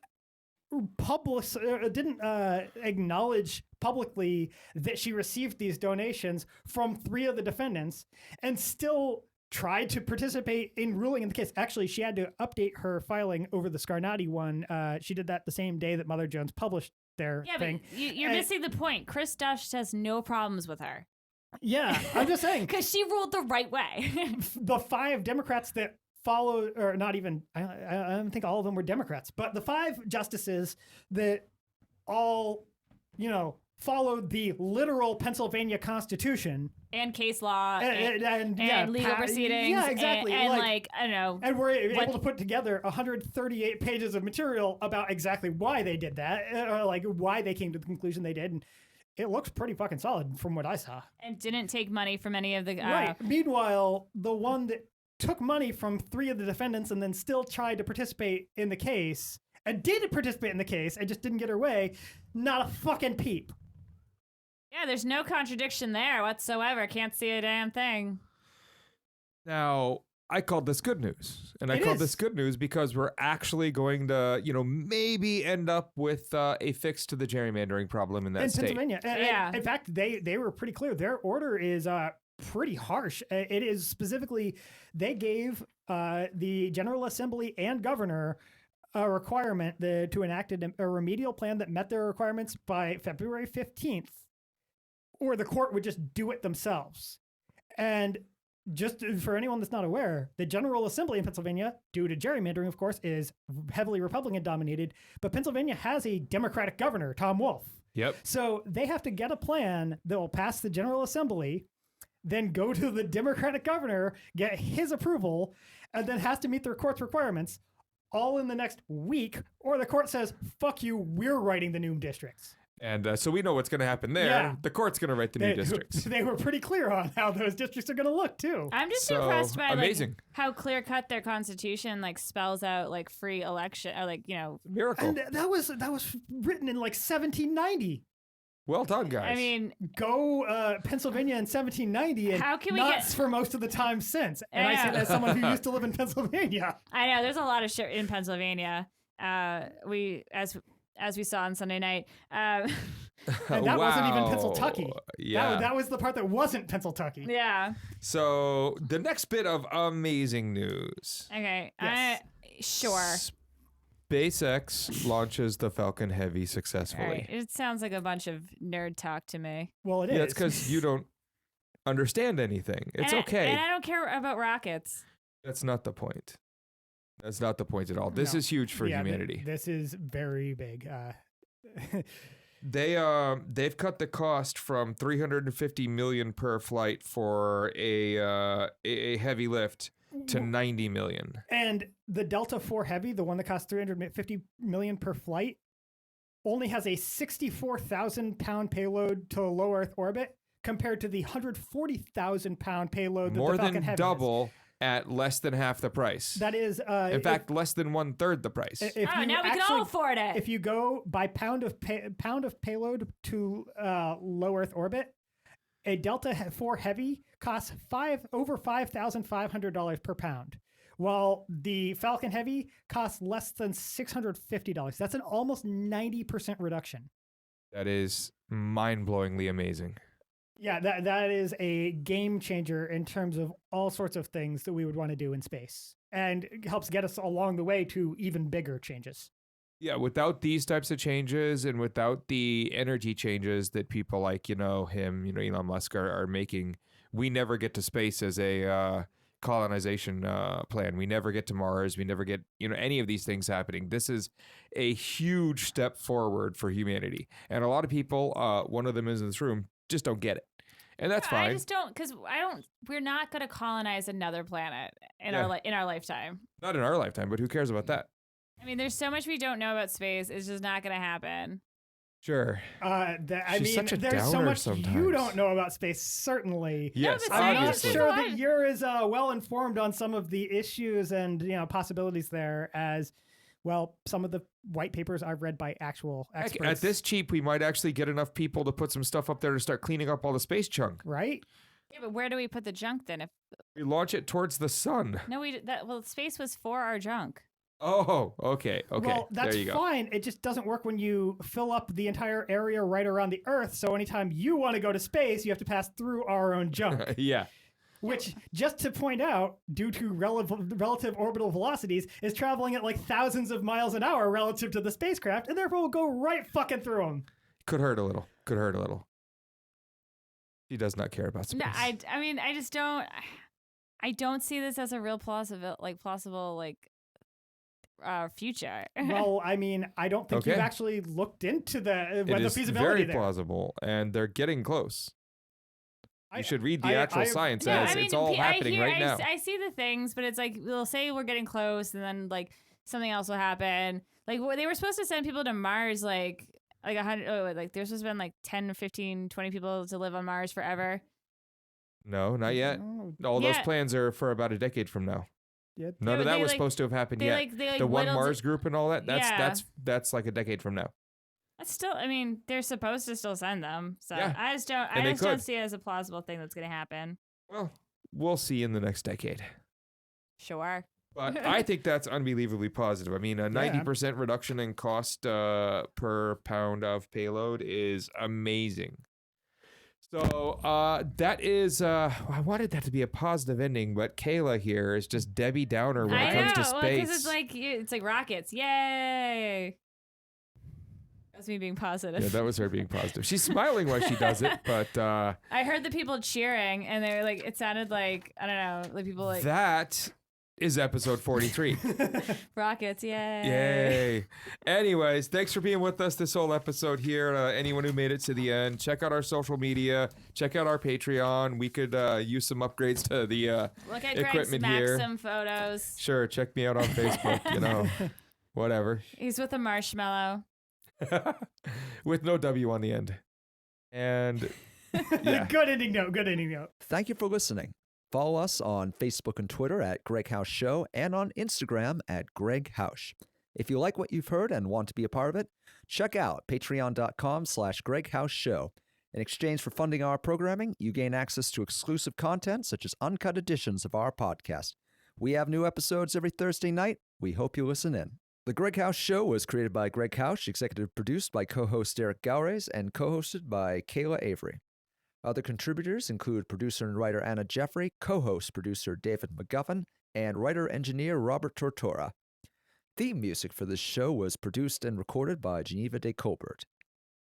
acknowledge publicly that she received these donations from 3 of the defendants, and still tried to participate in ruling in the case. Actually, she had to update her filing over the Scarnati one. She did that the same day that Mother Jones published their thing. But you're missing the point. Chris Dush has no problems with her. Yeah, I'm just saying. Because she ruled the right way. The 5 Democrats that followed, or not even, I don't think all of them were Democrats, but the 5 justices that all, followed the literal Pennsylvania Constitution. And case law. And legal proceedings. Yeah, exactly. And I don't know. And we're able to put together 138 pages of material about exactly why they did that, or like why they came to the conclusion they did. And it looks pretty fucking solid from what I saw. And didn't take money from any of the... Right. Meanwhile, the one that took money from 3 of the defendants and then still tried to participate in the case and did participate in the case and just didn't get her way, not a fucking peep. Yeah, there's no contradiction there whatsoever. Can't see a damn thing. Now, I called this good news. And I called this good news because we're actually going to, maybe end up with a fix to the gerrymandering problem in that state. Pennsylvania. And in fact, they were pretty clear. Their order is pretty harsh. It is specifically, they gave the General Assembly and governor a requirement to enact a remedial plan that met their requirements by February 15th, or the court would just do it themselves. And just for anyone that's not aware, the General Assembly in Pennsylvania, due to gerrymandering, of course, is heavily Republican dominated, but Pennsylvania has a Democratic governor, Tom Wolf. Yep. So they have to get a plan that will pass the General Assembly, then go to the Democratic governor, get his approval, and then has to meet their court's requirements all in the next week, or the court says, fuck you, we're writing the new districts. And so we know what's going to happen there. Yeah. The court's going to write the new districts. They were pretty clear on how those districts are going to look, too. I'm just So, impressed by amazing. how clear-cut their constitution spells out free election, or Miracle. And that was written in 1790. Well done, guys. I mean, Go Pennsylvania in 1790 and How can we nuts for most of the time since. And I say Yeah. that as someone who used to live in Pennsylvania. I know there's a lot of shit in Pennsylvania. We as we saw on Sunday night. And that wasn't even Wow. Pennsylvania. Yeah. That was the part that wasn't Pennsylvania. Yeah. So the next bit of amazing news. Okay. Yes. Sure. SpaceX launches the Falcon Heavy All successfully. right. It sounds like a bunch of nerd talk to me. Well, it is. Yeah, it's because you don't understand anything. It's okay. And I don't care about rockets. That's not the point. That's not the point at all. This No. is huge for Yeah, humanity. This is very big. They've cut the cost from $350 million per flight for a heavy lift to $90 million. And the Delta IV Heavy, the one that costs $350 million per flight, only has a 64,000 pound payload to low Earth orbit compared to the 140,000 pound payload that More the Falcon than Heavy double at less than half the price. Has. That is, In fact, less than 1/3 the price. if Oh, you now we can all afford it. If you go by pound of payload to low Earth orbit, a Delta IV Heavy costs over $5,500 per pound, while the Falcon Heavy costs less than $650. That's an almost 90% reduction. That is mind-blowingly amazing. Yeah, that is a game changer in terms of all sorts of things that we would want to do in space, and it helps get us along the way to even bigger changes. Yeah, without these types of changes and without the energy changes that people like, him, Elon Musk are making, we never get to space as a colonization plan. We never get to Mars. We never get, any of these things happening. This is a huge step forward for humanity. And a lot of people, one of them is in this room, just don't get it. And that's fine. I just don't, because we're not going to colonize another planet in Yeah. our lifetime. Not in our lifetime, but who cares about that? I mean, there's so much we don't know about space. It's just not going to happen. Sure. She's such a there's so downer much sometimes. you don't know about space, certainly. Yes, but I'm not obviously. sure that you're as well informed on some of the issues and possibilities there as well. Some of the white papers I've read by actual Heck, experts. at this cheap, we might actually get enough people to put some stuff up there to start cleaning up all the space junk. right? Yeah, but where do we put the junk then? If We launch it towards the sun. no, space was for our junk. Oh, okay. Well, that's there you go. fine. It just doesn't work when you fill up the entire area right around the Earth. So anytime you want to go to space, you have to pass through our own junk. Yeah. Which, just to point out, due to relative orbital velocities, is traveling at like thousands of miles an hour relative to the spacecraft, and therefore will go right fucking through them. Could hurt a little. He does not care about space. No, I mean, I just don't. I don't see this as a real plausible future. Well, I mean, I don't think you've Okay. actually looked into the It is feasibility very there. plausible, and they're getting close. You should read the I- actual I- science No, as I mean, it's all happening right now. I see the things, but it's like they'll say we're getting close, and then like something else will happen. Like they were supposed to send people to Mars, like 100. Like there's supposed to been like 10, 15, 20 people to live on Mars forever. No, not yet. Oh, All those Yeah. plans are for about a decade from now. yeah. None Yeah, of that they, was like- supposed to have happened They yet. like The one whittled- Mars group and all that. Yeah. That's like a decade from now. That's still. I mean, they're supposed to still send them. So Yeah. I just don't. And they I just don't could. see it as a plausible thing that's going to happen. Well, we'll see in the next decade. Sure. But I think that's unbelievably positive. I mean, a 90% reduction in cost per pound of payload is amazing. So that is, I wanted that to be a positive ending, but Kayla here is just Debbie Downer when it comes to space. because it's like rockets. Yay! That's me being positive. Yeah, that was her being positive. She's smiling while she does it, but I heard the people cheering, and they were like, it sounded like, I don't know, like people like that is episode 43. rockets. Yay! Yay. Anyways, thanks for being with us this whole episode here. Anyone who made it to the end, check out our social media, check out our Patreon. We could use some upgrades to the Look at Gregg's equipment here. Maxim photos. Sure, check me out on Facebook, whatever. He's with a marshmallow. With no W on the end. And yeah. Good ending note. Thank you for listening. Follow us on Facebook and Twitter at GreggHoush Show and on Instagram at GreggHoush. If you like what you've heard and want to be a part of it, check out patreon.com/GreggHoushShow. In exchange for funding our programming, you gain access to exclusive content such as uncut editions of our podcast. We have new episodes every Thursday night. We hope you listen in. The GreggHoush Show was created by GreggHoush, executive produced by co-host Eric Gowrays, and co-hosted by Kayla Avery. Other contributors include producer and writer Anna Jeffrey, co-host producer David McGuffin, and writer-engineer Robert Tortora. Theme music for this show was produced and recorded by Geneva de Colbert.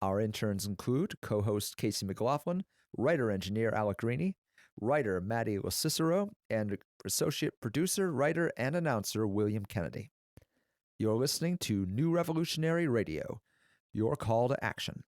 Our interns include co-host Casey McLaughlin, writer-engineer Alec Greeny, writer Maddie LoCicero, and associate producer, writer, and announcer William Kennedy. You're listening to New Revolutionary Radio, your call to action.